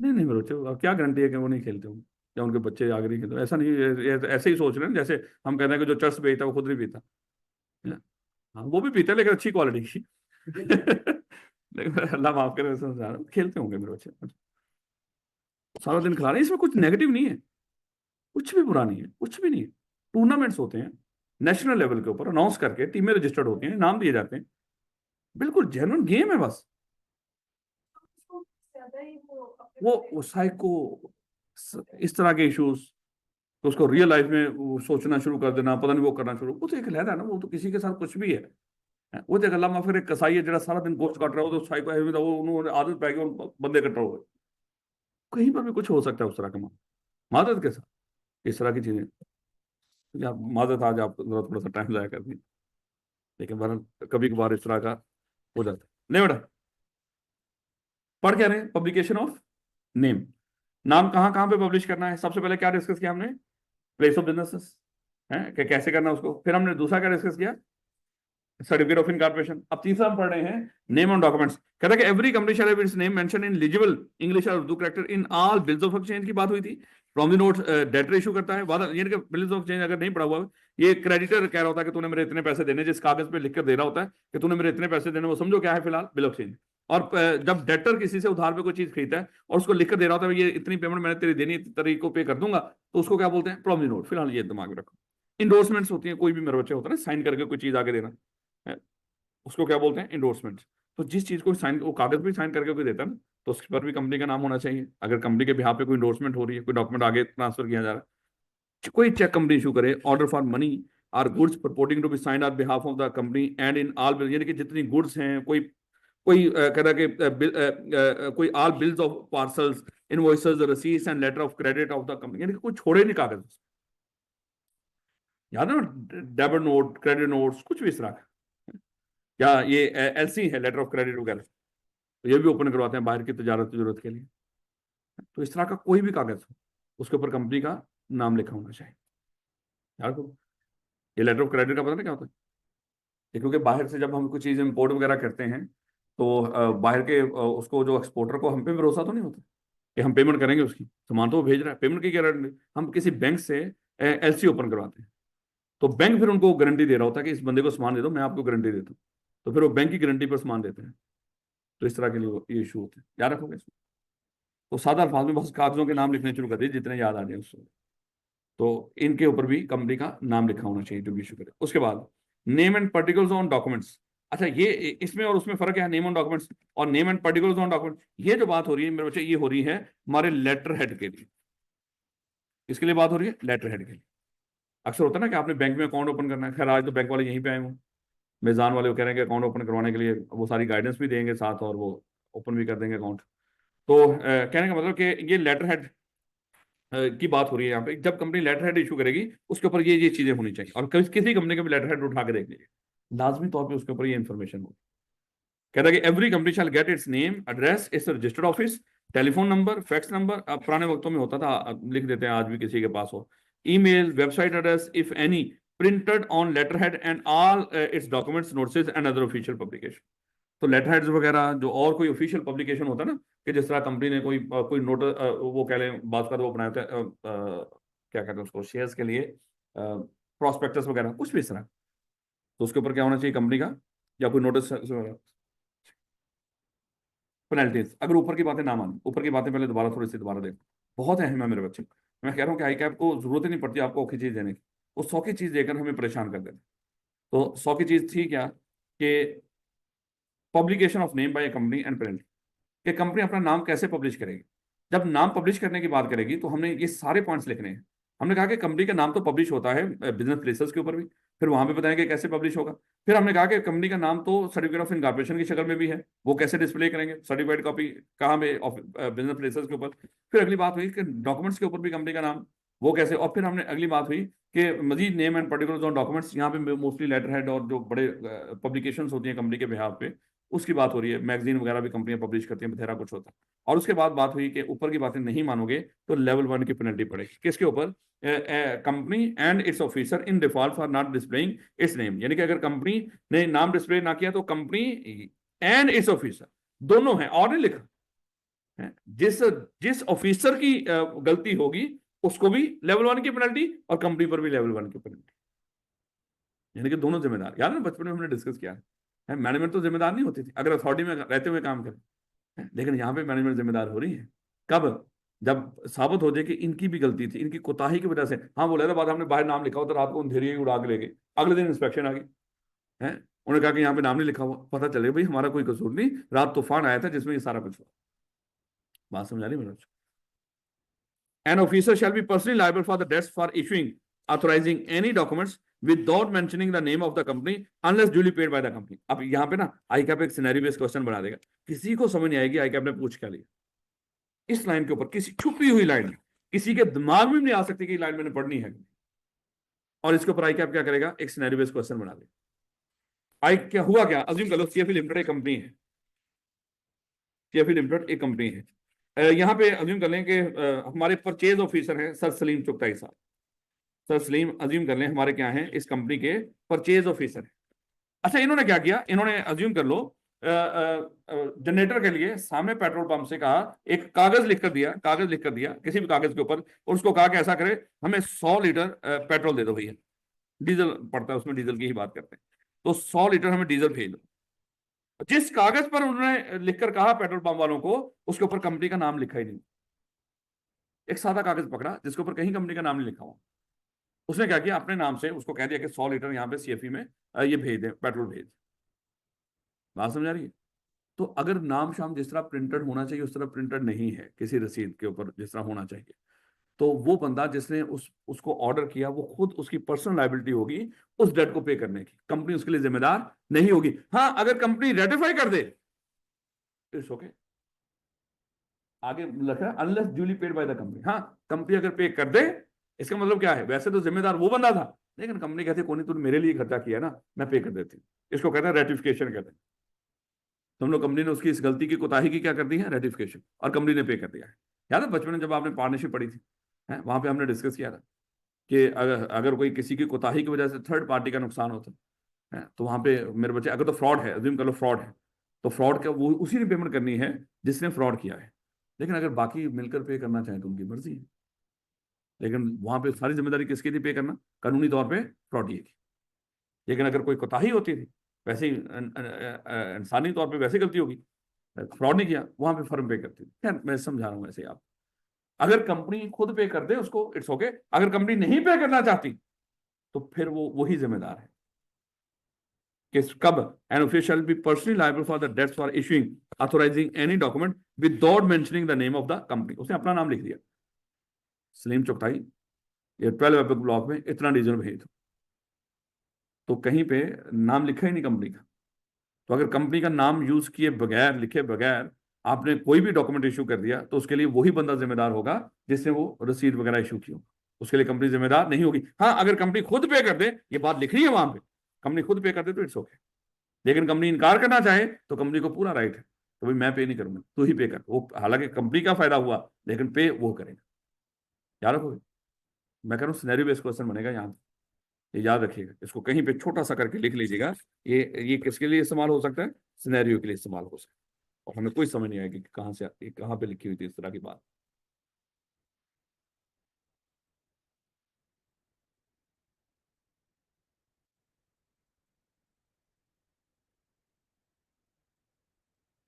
नहीं नहीं मेरे बच्चे, अब क्या गारंटी है कि वो नहीं खेलते होंगे, या उनके बच्चे आगे नहीं खेलते, ऐसा नहीं है। ऐसे ही सोच रहे हैं जैसे हम कहते हैं कि जो चर्च बेचता है वो खुद नहीं पीता है। हाँ वो भी पीता है, लेकिन अच्छी क्वालिटी की लेकिन अल्लाह माफ करे, वैसे समझा रहा हूँ, खेलते होंगे मेरे बच्चे, सारा दिन खा रहे हैं, इसमें कुछ नेगेटिव नहीं है, कुछ भी बुरा नहीं है, कुछ भी नहीं है। टूर्नामेंट्स होते हैं नेशनल लेवल के ऊपर, अनाउंस करके टीमें रजिस्टर्ड होती हैं, नाम दिए जाते हैं, बिल्कुल जेन्युइन गेम है बस। वो साइको, इस तरह के इश्यूज, तो उसको रियल लाइफ में वो सोचना शुरू कर देना, पता नहीं वो करना शुरू, वो तो एक लहर है ना, वो तो किसी के साथ कुछ भी है। वो देख अल्लाह माफ करे, एक कसाई है जरा सारा दिन गोश्त काट रहा हो, तो साइको है, वो उन्होंने आदत पै गई और बंदे कट रहे हो, कहीं पर भी कुछ हो सकता है उस तरह का मादत के साथ, इस तरह की चीजें। तो आप मादत, आज आप जरा थोड़ा सा टाइम जाया कर दी, लेकिन वरना कभी कभार इस तरह का हो जाता है। नहीं बेटा, पढ़ क्या रहे हैं, पब्लिकेशन ऑफ नेम, नाम कहाँ कहाँ पे पब्लिश करना है। सबसे पहले क्या डिस्कस किया हमने, प्लेस ऑफ बिजनेसेस है कि कैसे करना है उसको। फिर हमने दूसरा क्या डिस्कस किया, सर्टिफिकेट ऑफ इनकॉर्पोरेशन। अब तीसरा हम पढ़ रहे हैं नेम ऑन डॉक्यूमेंट्स। कहता है कि every company shall have its name mention in legible English और Urdu character in all bills of exchange की बात हुई थी। प्रॉमिस नोट डेटर इशू करता है, वादा, यानी कि बिल्स ऑफ एक्सचेंज अगर नहीं पढ़ा हुआ, ये क्रेडिटर कह रहा होता है कि तूने मेरे इतने पैसे देने, जिस कागज पे लिख कर दे रहा होता है कि तूने मेरे इतने पैसे देने, वो समझो क्या है फिलहाल, बिल ऑफ एक्सचेंज। और जब डेटर किसी से उधार पे कोई चीज खरीदता है और उसको लिख कर दे रहा होता है ये इतनी पेमेंट मैंने तेरी देनी, तारीख को पे कर दूंगा, तो उसको क्या बोलते हैं, प्रॉमिस नोट। फिलहाल ये दिमाग में रखो। इंडोर्समेंट्स होती है, कोई भी मेरे बच्चे होता है ना, साइन करके कोई चीज आगे देना, उसको क्या बोलते हैं, इंडोर्समेंट। तो जिस चीज को साइन, वो कागज भी साइन करके कोई देता है ना, तो उस पर भी कंपनी का नाम होना चाहिए। अगर कंपनी के बिहाफ पे कोई इंडोर्समेंट हो रही है, कोई डॉक्यूमेंट आगे ट्रांसफर किया जा रहा है, कोई चेक कंपनी इशू करे, order for money or goods purporting to be signed on behalf of the company and in all bill, यानी कि जितनी गुड्स हैं, कोई कोई कहता है कि कोई all bills of parcels, invoices, receipts and letter of credit of the company, यानी कि कोई छोड़े नहीं कागज। याद है ना, डेबिट नोट, क्रेडिट नोट्स, कुछ भी इस तरह का, या ये एलसी है, लेटर ऑफ क्रेडिट वगैरह, तो ये भी ओपन करवाते हैं बाहर की तजारत की जरूरत के लिए। तो इस तरह का कोई भी कागज हो, उसके ऊपर कंपनी का नाम लिखा होना चाहिए। यार को ये लेटर ऑफ क्रेडिट का पता नहीं क्या होता है, ये क्योंकि बाहर से जब हम कुछ चीज़ इम्पोर्ट वगैरह करते हैं, तो बाहर के उसको जो एक्सपोर्टर को हम पे भरोसा तो नहीं होता कि हम पेमेंट करेंगे, उसकी सामान तो वो भेज रहा है, पेमेंट की गारंटी। हम किसी बैंक से एलसी ओपन करवाते हैं, तो बैंक फिर उनको गारंटी दे रहा होता है कि इस बंदे को सामान दे दो, मैं आपको गारंटी देता हूँ, तो फिर वो बैंक की गारंटी पर सामान देते हैं। तो इस तरह के लिए ये इशू होते हैं, याद रखोगे इसमें। तो सादा अल्फाज में बस कागजों के नाम लिखने शुरू कर दिए जितने याद आ जाए उससे। तो इनके ऊपर भी कंपनी का नाम लिखा होना चाहिए जो भी इशू करे। उसके बाद name and particulars on documents. अच्छा, ये इसमें और उसमें फर्क है, नेम ऑन डॉक्यूमेंट्स और name and particulars on document. ये जो बात हो रही है मेरे बच्चे, ये हो रही है हमारे लेटर हेड के लिए। इसके लिए बात हो रही है लेटर हेड के लिए। अक्सर होता है ना कि आपने बैंक में अकाउंट ओपन करना है, खैर आज तो बैंक वाले यहीं पे आए हुए, मेजान वाले वो कह रहे हैं कि अकाउंट ओपन करवाने के लिए वो सारी गाइडेंस भी देंगे साथ, और वो ओपन भी कर देंगे अकाउंट। तो कहने का मतलब कि ये लेटर हेड की बात हो रही है यहाँ पे। जब कंपनी लेटर हेड इशू करेगी, उसके ऊपर ये चीजें होनी चाहिए, और किसी कंपनी का भी लेटर हेड उठा के देख लीजिए, लाजमी तौर पे उसके ऊपर ये इन्फॉर्मेशन होगी। कहता है कि every company shell gate it's name, address, it's registered office, telephone number, fax number. अब पुराने वक्तों में होता था, अब लिख देते हैं, आज भी किसी के पास हो, email, website address if any, printed on letter head and all its documents, notice and other official publication. तो लेटर हेड्स वगैरह जो और कोई ऑफिशियल पब्लिकेशन होता है ना, कि जिस तरह कंपनी ने कोई नोट, वो कह लें बात का, वो बनाया था, क्या कहते हैं उसको, शेयर्स के लिए प्रोस्पेक्टस वगैरह, कुछ भी इस तरह, तो उसके ऊपर क्या होना चाहिए कंपनी का, या कोई नोटिस। पेनल्टीज, अगर ऊपर की बातें ना माने, ऊपर की बातें पहले दोबारा थोड़ी सी दोबारा देखो, बहुत अहम है मेरे बच्चे। मैं कह रहा हूँ कि आई कैप को जरूरत ही नहीं पड़ती आपको औखी चीज देने की, वो 100 की चीज देकर हमें परेशान कर देते। तो 100 की चीज थी क्या, कि publication of name by A company and parent, कि कंपनी अपना नाम कैसे पब्लिश करेगी। जब नाम पब्लिश करने की बात करेगी तो हमने ये सारे पॉइंट्स लिखने हैं। हमने कहा कि कंपनी का नाम तो पब्लिश होता है बिजनेस प्लेसेस के ऊपर भी, फिर वहां पे बताएंगे कैसे पब्लिश होगा। फिर हमने कहा कि कंपनी का नाम तो सर्टिफिकेट ऑफ इनकॉर्पोरेशन की शक्ल में भी है, वो कैसे डिस्प्ले करेंगे, सर्टिफाइड कॉपी कहाँ पे, बिजनेस प्लेसेस के ऊपर। फिर अगली बात हुई कि डॉक्यूमेंट्स के ऊपर भी कंपनी का नाम, वो कैसे। और फिर हमने अगली बात हुई कि मजीद name and particulars on documents, यहाँ पे मोस्टली लेटर हेड और जो बड़े पब्लिकेशंस होती हैं कंपनी के बिहाफ पे, उसकी बात हो रही है। मैगजीन वगैरह भी कंपनियां पब्लिश करती हैं, बथेरा कुछ होता है। और उसके बाद बात हुई कि ऊपर की बातें नहीं मानोगे तो लेवल 1 की पेनल्टी पड़ेगी। किसके ऊपर? Company and it's officer in default for not displaying it's name, यानी कि अगर कंपनी ने नाम डिस्प्ले ना किया तो कंपनी एंड इट्स ऑफिसर दोनों हैं, और नहीं लिखा है। जिस जिस ऑफिसर की गलती होगी उसको भी लेवल 1 की पेनल्टी और कंपनी पर भी लेवल 1 की पेनल्टी, यानी कि दोनों जिम्मेदार। यार ना बचपन में हमने डिस्कस किया है, मैनेजमेंट तो जिम्मेदार नहीं होती थी अगर अथॉरिटी में रहते हुए काम करें, लेकिन यहाँ पे मैनेजमेंट जिम्मेदार हो रही है। कब? जब साबित हो जाए कि इनकी भी गलती थी, इनकी कोताही की वजह से। हाँ बोला था बाद हमने बाहर नाम लिखा हुआ तो रात को अंधेरी ही उड़ा के ले गए, अगले दिन इंस्पेक्शन आ गई है, उन्होंने कहा कि यहाँ पे नाम नहीं लिखा हुआ। पता चले भाई हमारा कोई कसूर नहीं, रात तूफान आया था जिसमें ये सारा कुछ हुआ। बात समझा रही मेरे? An officer shall be personally liable for the debts for issuing, authorizing any documents without mentioning the name of the company unless duly paid by the company। अब यहाँ पे ना आई कैप एक सिनेरियो बेस्ड क्वेश्चन बना देगा, किसी को समझ नहीं आएगी आई कैप ने पूछ क्या लिया। इस लाइन के ऊपर किसी छुपी हुई लाइन, किसी के दिमाग में भी नहीं आ सकती कि लाइन मैंने पढ़नी है, और इसके ऊपर आई कैप क्या करेगा, एक सिनेरियो बेस्ड क्वेश्चन बना देगा। आई क्या हुआ, क्या अज्यूम कर लो सीएफई लिमिटेड एक कंपनी है, सीएफई लिमिटेड एक कंपनी है। यहाँ पे अज्यूम कर लें कि हमारे परचेज ऑफिसर हैं सर सलीम चुगताई साहब। सर सलीम अज्यूम कर लें हमारे क्या हैं, इस कंपनी के परचेज ऑफिसर हैं। अच्छा इन्होंने क्या किया, इन्होंने अज्यूम कर लो जनरेटर के लिए सामने पेट्रोल पंप से कहा, एक कागज लिख कर दिया, कागज लिख कर दिया किसी भी कागज के ऊपर, और उसको कहा कि ऐसा करे हमें 100 लीटर पेट्रोल दे दो भैया, डीजल पड़ता है उसमें, डीजल की ही बात करते हैं, तो 100 लीटर हमें डीजल भेज दो। जिस कागज पर उन्होंने लिखकर कहा पेट्रोल पंप वालों को, उसके ऊपर कंपनी का नाम लिखा ही नहीं। एक सादा कागज पकड़ा जिसके ऊपर कहीं कंपनी का नाम नहीं लिखा हुआ, उसने क्या किया, अपने नाम से उसको कह दिया कि 100 लीटर यहाँ पे सीएफई में ये भेज दें, पेट्रोल भेज। बात समझ आ रही है? तो अगर नाम शाम जिस तरह प्रिंटेड होना चाहिए उस तरह प्रिंटेड नहीं है किसी रसीद के ऊपर जिस तरह होना चाहिए, तो वो बंदा जिसने उसको ऑर्डर किया वो खुद उसकी पर्सनल लायबिलिटी होगी उस डेट को पे करने की, कंपनी उसके लिए जिम्मेदार नहीं होगी। हाँ अगर कंपनी रेटिफाई कर दे इट्स ओके, आगे लिखा unless duly paid by the company. हाँ कंपनी अगर पे कर दे, इसका मतलब क्या है, वैसे तो जिम्मेदार वो बंदा था लेकिन कंपनी कहती है कोई नहीं, तूने मेरे लिए खर्चा किया ना, मैं पे कर देती हूँ। इसको कहते हैं रेटिफिकेशन कहते हैं। तुम लोग कंपनी ने उसकी इस गलती की कोताही की क्या कर दी है, रेटिफिकेशन, और कंपनी ने पे कर दिया है। याद है बचपन में जब आपने पार्टनरशिप पढ़ी थी, वहां पे हमने डिस्कस किया था कि अगर कोई किसी की कोताही की वजह से थर्ड पार्टी का नुकसान होता है, तो वहां पे मेरे बच्चे, अगर तो फ्रॉड है, अज्यूम कर लो फ्रॉड है, तो फ्रॉड का वो उसी ने पेमेंट करनी है जिसने फ्रॉड किया है। लेकिन अगर बाकी मिलकर पे करना चाहे तो उनकी मर्जी है, लेकिन वहां पे सारी जिम्मेदारी किसकी थी पे करना, कानूनी तौर पे फ्रॉडी की। लेकिन अगर कोई कोताही होती थी वैसे ही इंसानी तौर पे वैसे गलती होगी, फ्रॉड नहीं किया वहां पे फर्म पे करती थी। खैर मैं समझा रहा हूँ ऐसे आप, अगर कंपनी खुद पे कर दे उसको इट्स ओके, अगर कंपनी नहीं पे करना चाहती तो फिर वो वही जिम्मेदार है। कि कब an official be personally liable for the debts for issuing authorising any document without mentioning the name of the company. उसने अपना नाम लिख दिया, सलीम चुगताई ये 12 एपिक ब्लॉक में इतना डीजल भेज दो, तो कहीं पे नाम लिखा ही नहीं कंपनी का। तो अगर कंपनी का नाम यूज किए बगैर, लिखे बगैर आपने कोई भी डॉक्यूमेंट इशू कर दिया तो उसके लिए वही बंदा जिम्मेदार होगा जिसने वो रसीद वगैरह इशू की हो, उसके लिए कंपनी जिम्मेदार नहीं होगी। हाँ अगर कंपनी खुद पे कर दे, ये बात लिखनी है वहां पे, कंपनी खुद पे कर दे तो इट्स ओके। लेकिन कंपनी इनकार करना चाहे तो कंपनी को पूरा राइट है, तो भाई मैं पे नहीं करूंगा तू ही पे कर, वो हालांकि कंपनी का फायदा हुआ लेकिन पे वो करेगा। याद रखोगे, मैं कह रहा हूँ सिनेरियो बेस्ड क्वेश्चन बनेगा यहाँ, ये याद रखिएगा, इसको कहीं पे छोटा सा करके लिख लीजिएगा। ये किसके लिए इस्तेमाल हो सकता है, सिनेरियो के लिए इस्तेमाल हो सकता है, और हमें कोई समझ नहीं आएगी कि कहाँ से कहाँ पे लिखी हुई थी इस तरह की बात।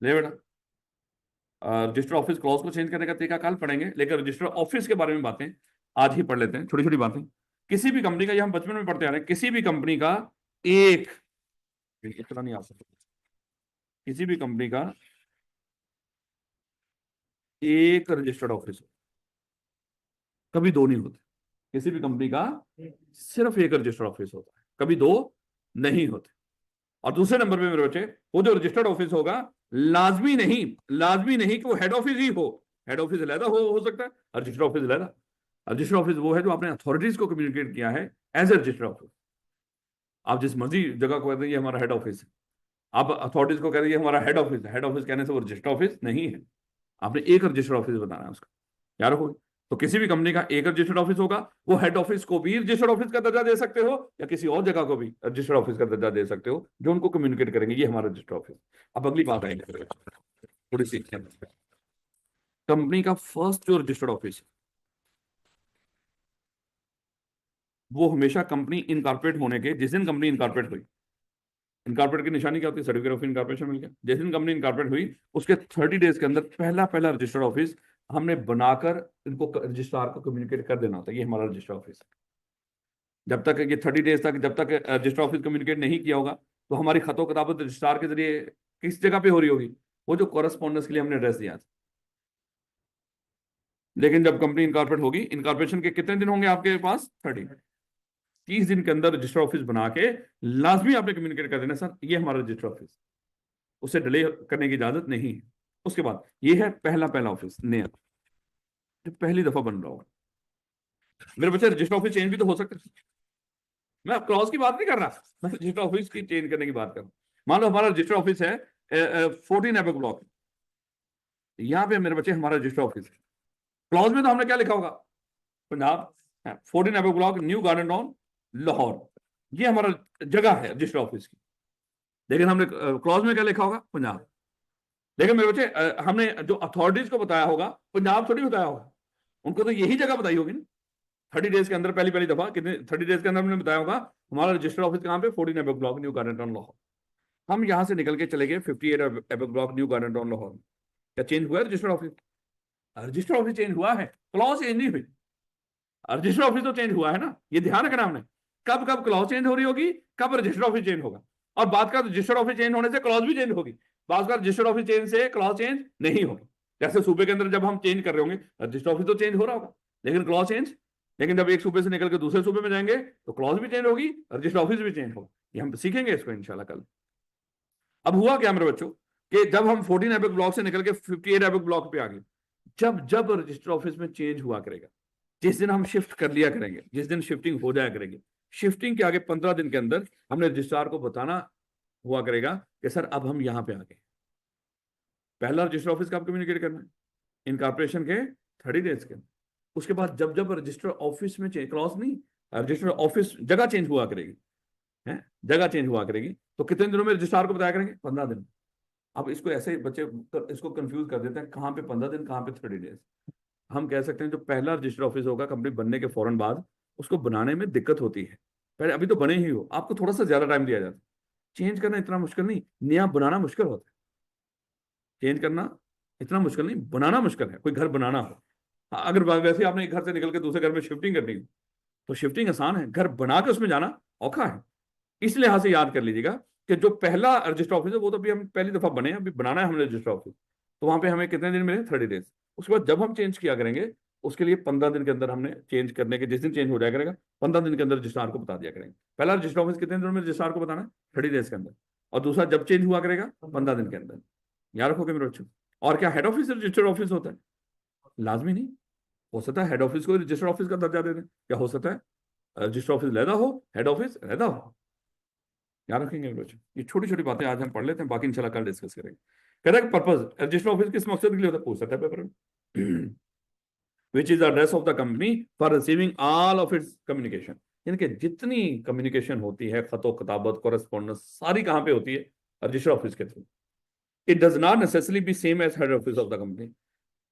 ले बेटा, रजिस्टर ऑफिस क्लॉज को चेंज करने का तरीका कल पढ़ेंगे, लेकिन रजिस्टर ऑफिस के बारे में बातें आज ही पढ़ लेते हैं, छोटी छोटी बातें। किसी भी कंपनी का, ये हम बचपन में पढ़ते आ रहे हैं, किसी भी कंपनी का एक, इतना नहीं आ सकता, किसी भी कंपनी का एक रजिस्टर्ड ऑफिस हो, कभी दो नहीं होते। किसी भी कंपनी का सिर्फ एक रजिस्टर्ड ऑफिस होता है, कभी दो नहीं होते। और दूसरे नंबर पे मेरे बच्चे, वो जो रजिस्टर्ड ऑफिस होगा, लाजमी नहीं कि वो हेड ऑफिस ही हो। हेड ऑफिस अलहदा हो सकता है, रजिस्टर्ड ऑफिस अलहदा। रजिस्टर्ड ऑफिस वो है जो आपने अथॉरिटीज को कम्युनिकेट किया है एज ए रजिस्टर्ड ऑफिस। आप जिस मर्जी जगह को कहते हैं ये हमारा हेड ऑफिस है, आप अथॉरिटीज को कहते हैं ये हमारा हेड ऑफिस है। हेड ऑफिस कहने से वो रजिस्टर्ड ऑफिस नहीं है, आपने एक रजिस्टर्ड ऑफिस बताना है उसका, याद रखोगे। तो किसी भी कंपनी का एक रजिस्टर्ड ऑफिस होगा, वो हेड ऑफिस को भी रजिस्टर्ड ऑफिस का दर्जा दे सकते हो, या किसी और जगह को भी रजिस्टर्ड ऑफिस का दर्जा दे सकते हो, जो उनको कम्युनिकेट करेंगे ये हमारा रजिस्टर्ड ऑफिस। अब अगली बात आएगी थोड़ी सी, कंपनी का फर्स्ट जो रजिस्टर्ड ऑफिस है वो हमेशा कंपनी इनकॉर्पोरेट होने के जिस दिन कंपनी इनकॉर्पोरेट हुई, इनकॉर्पोरेट की निशानी क्या होती है, सर्टिफिकेट ऑफ इनकॉर्पोरेशन मिल गया। जिस दिन कंपनी इनकॉर्पोरेट हुई उसके 30 डेज के अंदर पहला पहला रजिस्टर्ड ऑफिस हमने बनाकर इनको रजिस्ट्रार को कम्युनिकेट कर देना होता है, ये हमारा रजिस्टर्ड ऑफिस। जब तक ये 30 डेज तक जब तक रजिस्टर ऑफिस कम्युनिकेट नहीं किया होगा, तो हमारी खतो किताबत रजिस्ट्रार के जरिए किस जगह पे हो रही होगी, वो जो कॉरेस्पॉन्डेंस के लिए हमने एड्रेस दिया था। लेकिन जब कंपनी इनकॉर्पोरेट होगी, इनकॉर्पोरेशन के कितने दिन होंगे आपके पास, 30 दिन के अंदर रजिस्टर ऑफिस बना के लाजमी आपने कम्युनिकेट कर देना, सर ये हमारा रजिस्टर ऑफिस, उससे डिले करने की इजाजत नहीं है। उसके बाद ये है पहला पहला ऑफिस नया जो पहली दफा बन रहा होगा। मेरे बच्चे रजिस्टर ऑफिस चेंज भी तो हो सकता है, मैं क्लॉज की बात नहीं कर रहा, मैं रजिस्टर ऑफिस की चेंज करने की बात कर रहा हूँ। मान लो हमारा रजिस्टर ऑफिस है 14 एबक ब्लॉक, यहाँ पे मेरे बच्चे हमारा रजिस्टर ऑफिस है। क्लॉज में तो हमने क्या लिखा होगा, Punjab 14 Aibak block, new garden town, Lahore, ये हमारा जगह है रजिस्टर ऑफिस की। लेकिन हमने क्लॉज में क्या लिखा होगा, पंजाब। लेकिन मेरे बच्चे हमने जो अथॉरिटीज को बताया होगा, पंजाब थोड़ी बताया होगा, उनको तो यही जगह बताई होगी ना। 30 डेज के अंदर पहली पहली दफा कितने 30 डेज के अंदर हमने बताया होगा हमारा रजिस्टर ऑफिस कहाँ पे, 14 Aibak block, new garden town, Lahore. हम यहाँ से निकल के चले गए 58 Aibak block, new garden town, Lahore. क्या चेंज हुआ है register office? Register office change हुआ है, क्लॉज चेंज नहीं हुई। रजिस्टर ऑफिस तो चेंज हुआ है ना, ये ध्यान रखना हमने। कब कब क्लॉज चेंज हो रही होगी, कब रजिस्टर ऑफिस चेंज होगा। और बात का रजिस्टर ऑफिस चेंज होने से क्लॉज भी चेंज होगी, बात का रजिस्टर ऑफिस चेंज से क्लॉज चेंज नहीं होगी। जैसे सूबे के अंदर जब हम चेंज कर रहे होंगे, रजिस्टर ऑफिस तो चेंज हो रहा होगा लेकिन क्लॉज चेंज। लेकिन जब एक सूबे से निकल के दूसरे सूबे में जाएंगे तो क्लॉज भी चेंज होगी, रजिस्टर ऑफिस भी चेंज होगा। ये हम सीखेंगे इसको इंशाल्लाह कल। अब हुआ क्या मेरे बच्चों, कि जब हम 14 एबक ब्लॉक से निकल के 58 एबक ब्लॉक पे आ गए, जब जब रजिस्टर ऑफिस में चेंज हुआ करेगा, जिस दिन हम शिफ्ट कर लिया करेंगे, जिस दिन शिफ्टिंग हो जाया करेगी, शिफ्टिंग के आगे 15 दिन के अंदर हमने रजिस्ट्रार को बताना हुआ करेगा कि सर अब हम यहां पे आ गए। पहला रजिस्टर ऑफिस का आप कम्युनिकेट करना है इनकॉर्पोरेशन के 30 डेज के। उसके बाद जब जब रजिस्टर ऑफिस में चेंज, क्रॉस नहीं, रजिस्टर ऑफिस जगह चेंज हुआ करेगी, है जगह चेंज हुआ करेगी, तो कितने दिनों में रजिस्ट्रार को बताया करेंगे, 15 दिन। अब इसको ऐसे बच्चे इसको कंफ्यूज कर देते हैं, कहाँ पे 15 दिन, कहाँ पे 30 डेज। हम कह सकते हैं जो पहला रजिस्टर ऑफिस होगा कंपनी बनने के फौरन बाद, उसको बनाने में दिक्कत होती है। पहले अभी तो बने ही हो, आपको थोड़ा सा ज्यादा टाइम दिया जाता है। चेंज करना इतना मुश्किल नहीं, नया बनाना मुश्किल होता है। चेंज करना इतना मुश्किल नहीं, बनाना मुश्किल है। कोई घर बनाना हो, अगर वैसे आपने एक घर से निकल के दूसरे घर में शिफ्टिंग करनी हो तो शिफ्टिंग आसान है, घर बना के उसमें जाना औखा है। इस लिहाज से याद कर लीजिएगा कि जो पहला रजिस्टर ऑफिस है वो तो अभी हम पहली दफा बने, अभी बनाना है हमने रजिस्टर ऑफिस, तो वहां पे हमें कितने दिन मिले, 30 डेज। उसके बाद जब हम चेंज किया करेंगे उसके लिए 15 दिन के अंदर हमने चेंज करने के, जिस दिन चेंज हो जाया करेगा 15 दिन के अंदर रजिस्ट्रार को बता दिया करेंगे। पहला रजिस्टर ऑफिस कितने दिनों में रजिस्ट्रार को बताना है, 30 डेज के अंदर। और दूसरा जब चेंज हुआ करेगा 15 दिन के अंदर। याद रखोगे मेरे बच्चों। और क्या हेड ऑफिस रजिस्टर्ड ऑफिस होता है? लाजमी नहीं, हो सकता है हेड ऑफिस को रजिस्टर्ड ऑफिस का दर्जा दे दें, क्या हो सकता है रजिस्टर ऑफिस लहदा हो, हेड ऑफिस लहदा हो। याद रखेंगे बच्चों, ये छोटी छोटी बातें आज हम पढ़ लेते हैं, बाकी इंशाल्लाह कल डिस्कस करेंगे। करेक्ट पर्पज, रजिस्टर ऑफिस किस मकसद के लिए होता है, पूछ सकता है पेपर में। Which is the address of the company for receiving all of its communication. यानी कि जितनी कम्युनिकेशन होती है, खतो खताबत कॉरेस्पॉन्डेंस, सारी कहाँ पे होती है, रजिस्टर ऑफिस के थ्रू। It does not necessarily be same as head office of the company.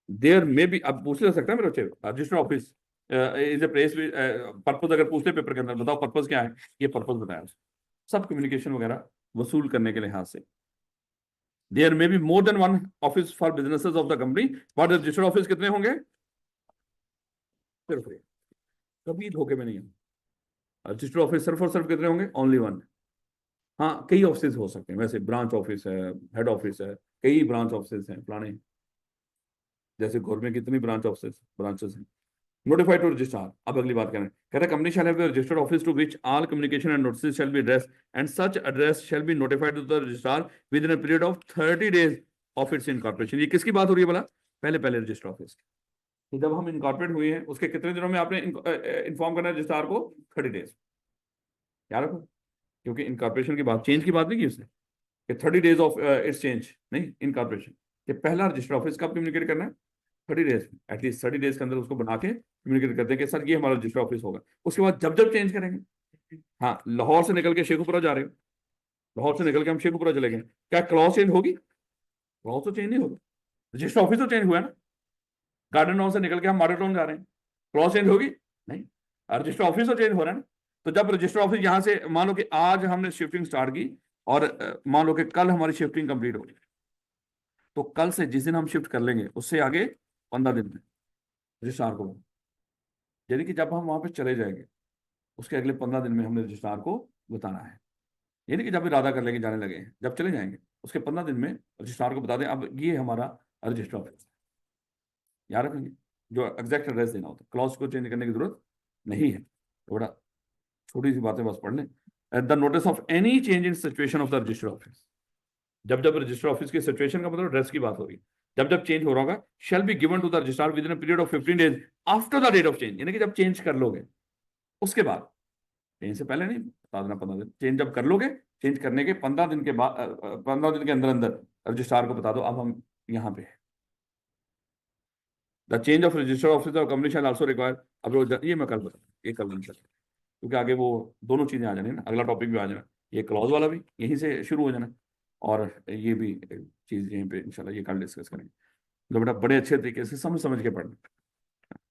There में भी, अब पूछ ले सकता है मेरे बच्चे, register office is a place, purpose अगर पूछ ले पेपर के अंदर, बताओ पर्पज क्या है, ये पर्पज बताया सब कम्युनिकेशन वगैरह वसूल करने के लिहाज से। There may be more than one office for businesses of the company, but registered office कितने होंगे, सिर्फ एक। कभी धोखे में नहीं है, रजिस्टर्ड ऑफिस सिर्फ और सिर्फ कितने होंगे, ओनली वन। हाँ, कई ऑफिस हो सकते हैं वैसे, ब्रांच ऑफिस है, हेड ऑफिस है, कई ब्रांच ऑफिस हैं पुराने, जैसे गवर्नमेंट की इतनी ब्रांचेस हैं। नोटिफाइड टू रजिस्ट्रार, अब अगली बात करें, कह रहा है company shall have a registered office to which all communication and notices shall be addressed and such address shall be notified to the registrar within a period of 30 days of its incorporation. ये किसकी बात हो रही है बोला? पहले पहले register office की, कि जब हम इनकॉर्पोरेट हुए हैं उसके कितने दिनों में आपने इन्फॉर्म करना है रजिस्ट्रार को? 30 डेज। याद रखो, क्योंकि इनकॉर्पोरेशन की बात, चेंज की बात नहीं की उसने, कि 30 डेज ऑफ इट्स चेंज, नहीं, इनकॉर्पोरेशन। कि पहला रजिस्टर ऑफिस कब कम्युनिकेट करना है? 30 डेज में, एटलीस्ट 30 डेज के अंदर उसको बना के कम्युनिकेट करते हैं कि सर ये हमारा रजिस्टर ऑफिस होगा। उसके बाद जब जब चेंज करेंगे, हाँ, लाहौर से निकल के शेखुपुरा जा रहे हो, लाहौर से निकल के हम शेखुपुरा चले गए, क्या क्लॉज चेंज होगी? क्लॉज तो चेंज नहीं होगा, रजिस्टर ऑफिस तो चेंज हुआ है ना। गार्डन हाउस से निकल के हम मॉडल टाउन जा रहे हैं, क्लॉज चेंज होगी? नहीं, रजिस्टर ऑफिस तो चेंज हो रहा है ना। तो जब रजिस्टर ऑफिस यहाँ से, मान लो कि आज हमने शिफ्टिंग स्टार्ट की और मान लो कि कल हमारी शिफ्टिंग कंप्लीट हो गई, तो कल से जिस दिन हम शिफ्ट कर लेंगे उससे आगे 15 दिन में रजिस्ट्रार को, यानी कि जब हम वहां पे चले जाएंगे उसके अगले 15 दिन में हमने रजिस्ट्रार को बताना है। यानी कि जब इरादा कर लेंगे, जाने लगे, जब चले जाएंगे उसके 15 दिन में रजिस्ट्रार को बता दें अब ये हमारा रजिस्टर ऑफिस है। याद रखेंगे, जो एग्जैक्ट एड्रेस देना होता है, क्लॉज को चेंज करने की जरूरत नहीं है। तो बड़ा छोटी सी बातें बस पढ़ लें। The notice of any change in situation of the register office, जब जब रजिस्टर ऑफिस की सिचुएशन का मतलब एड्रेस की बात हो रही है, जब जब चेंज हो रहा होगा, shall be given to the registrar within a period of 15 days after the date of change. यानी कि जब चेंज कर लोगे उसके बाद, चेंज से पहले नहीं, बता देना 15 दिन, चेंज जब कर लोगे, चेंज करने के 15 दिन के बाद, 15 दिन के अंदर अंदर रजिस्ट्रार को बता दो अब हम यहाँ पे हैं। The change of register officer और कंपनी शैल आल्सो रिक्वायर, अब ये मैं कल बता, ये कल नहीं चलता, क्योंकि आगे वो दोनों चीजें आ जानी है ना, अगला टॉपिक भी आ जाना, ये क्लॉज वाला भी यहीं से शुरू हो जाना, और ये भी चीज यहीं पे इंशाल्लाह ये कल डिस्कस करेंगे। तो बेटा बड़े अच्छे तरीके से समझ समझ के पढ़ना,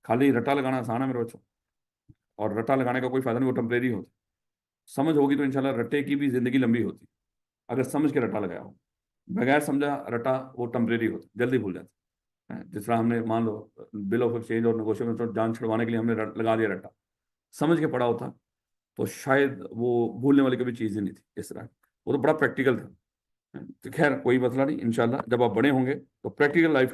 खाली रट्टा लगाना आसान है मेरे बच्चों, और रट्टा लगाने का कोई फायदा नहीं, वो टेम्परेरी होता। समझ होगी तो इंशाल्लाह रट्टे की भी जिंदगी लंबी होती, अगर समझ के रट्टा लगाया हो। बगैर समझा रट्टा वो टेम्परेरी होता, जल्दी भूल जाता है। जिस तरह हमने मान लो बिल ऑफ एक्सचेंज और नेगोशिएशन तो जान छुड़वाने के लिए हमने लगा दिया रट्टा, समझ के पढ़ा होता तो शायद वो भूलने वाली कभी चीज़ ही नहीं थी इस तरह, वो तो बड़ा प्रैक्टिकल था। तो खैर कोई मसला नहीं, इंशाल्लाह जब आप बड़े होंगे तो प्रैक्टिकल लाइफ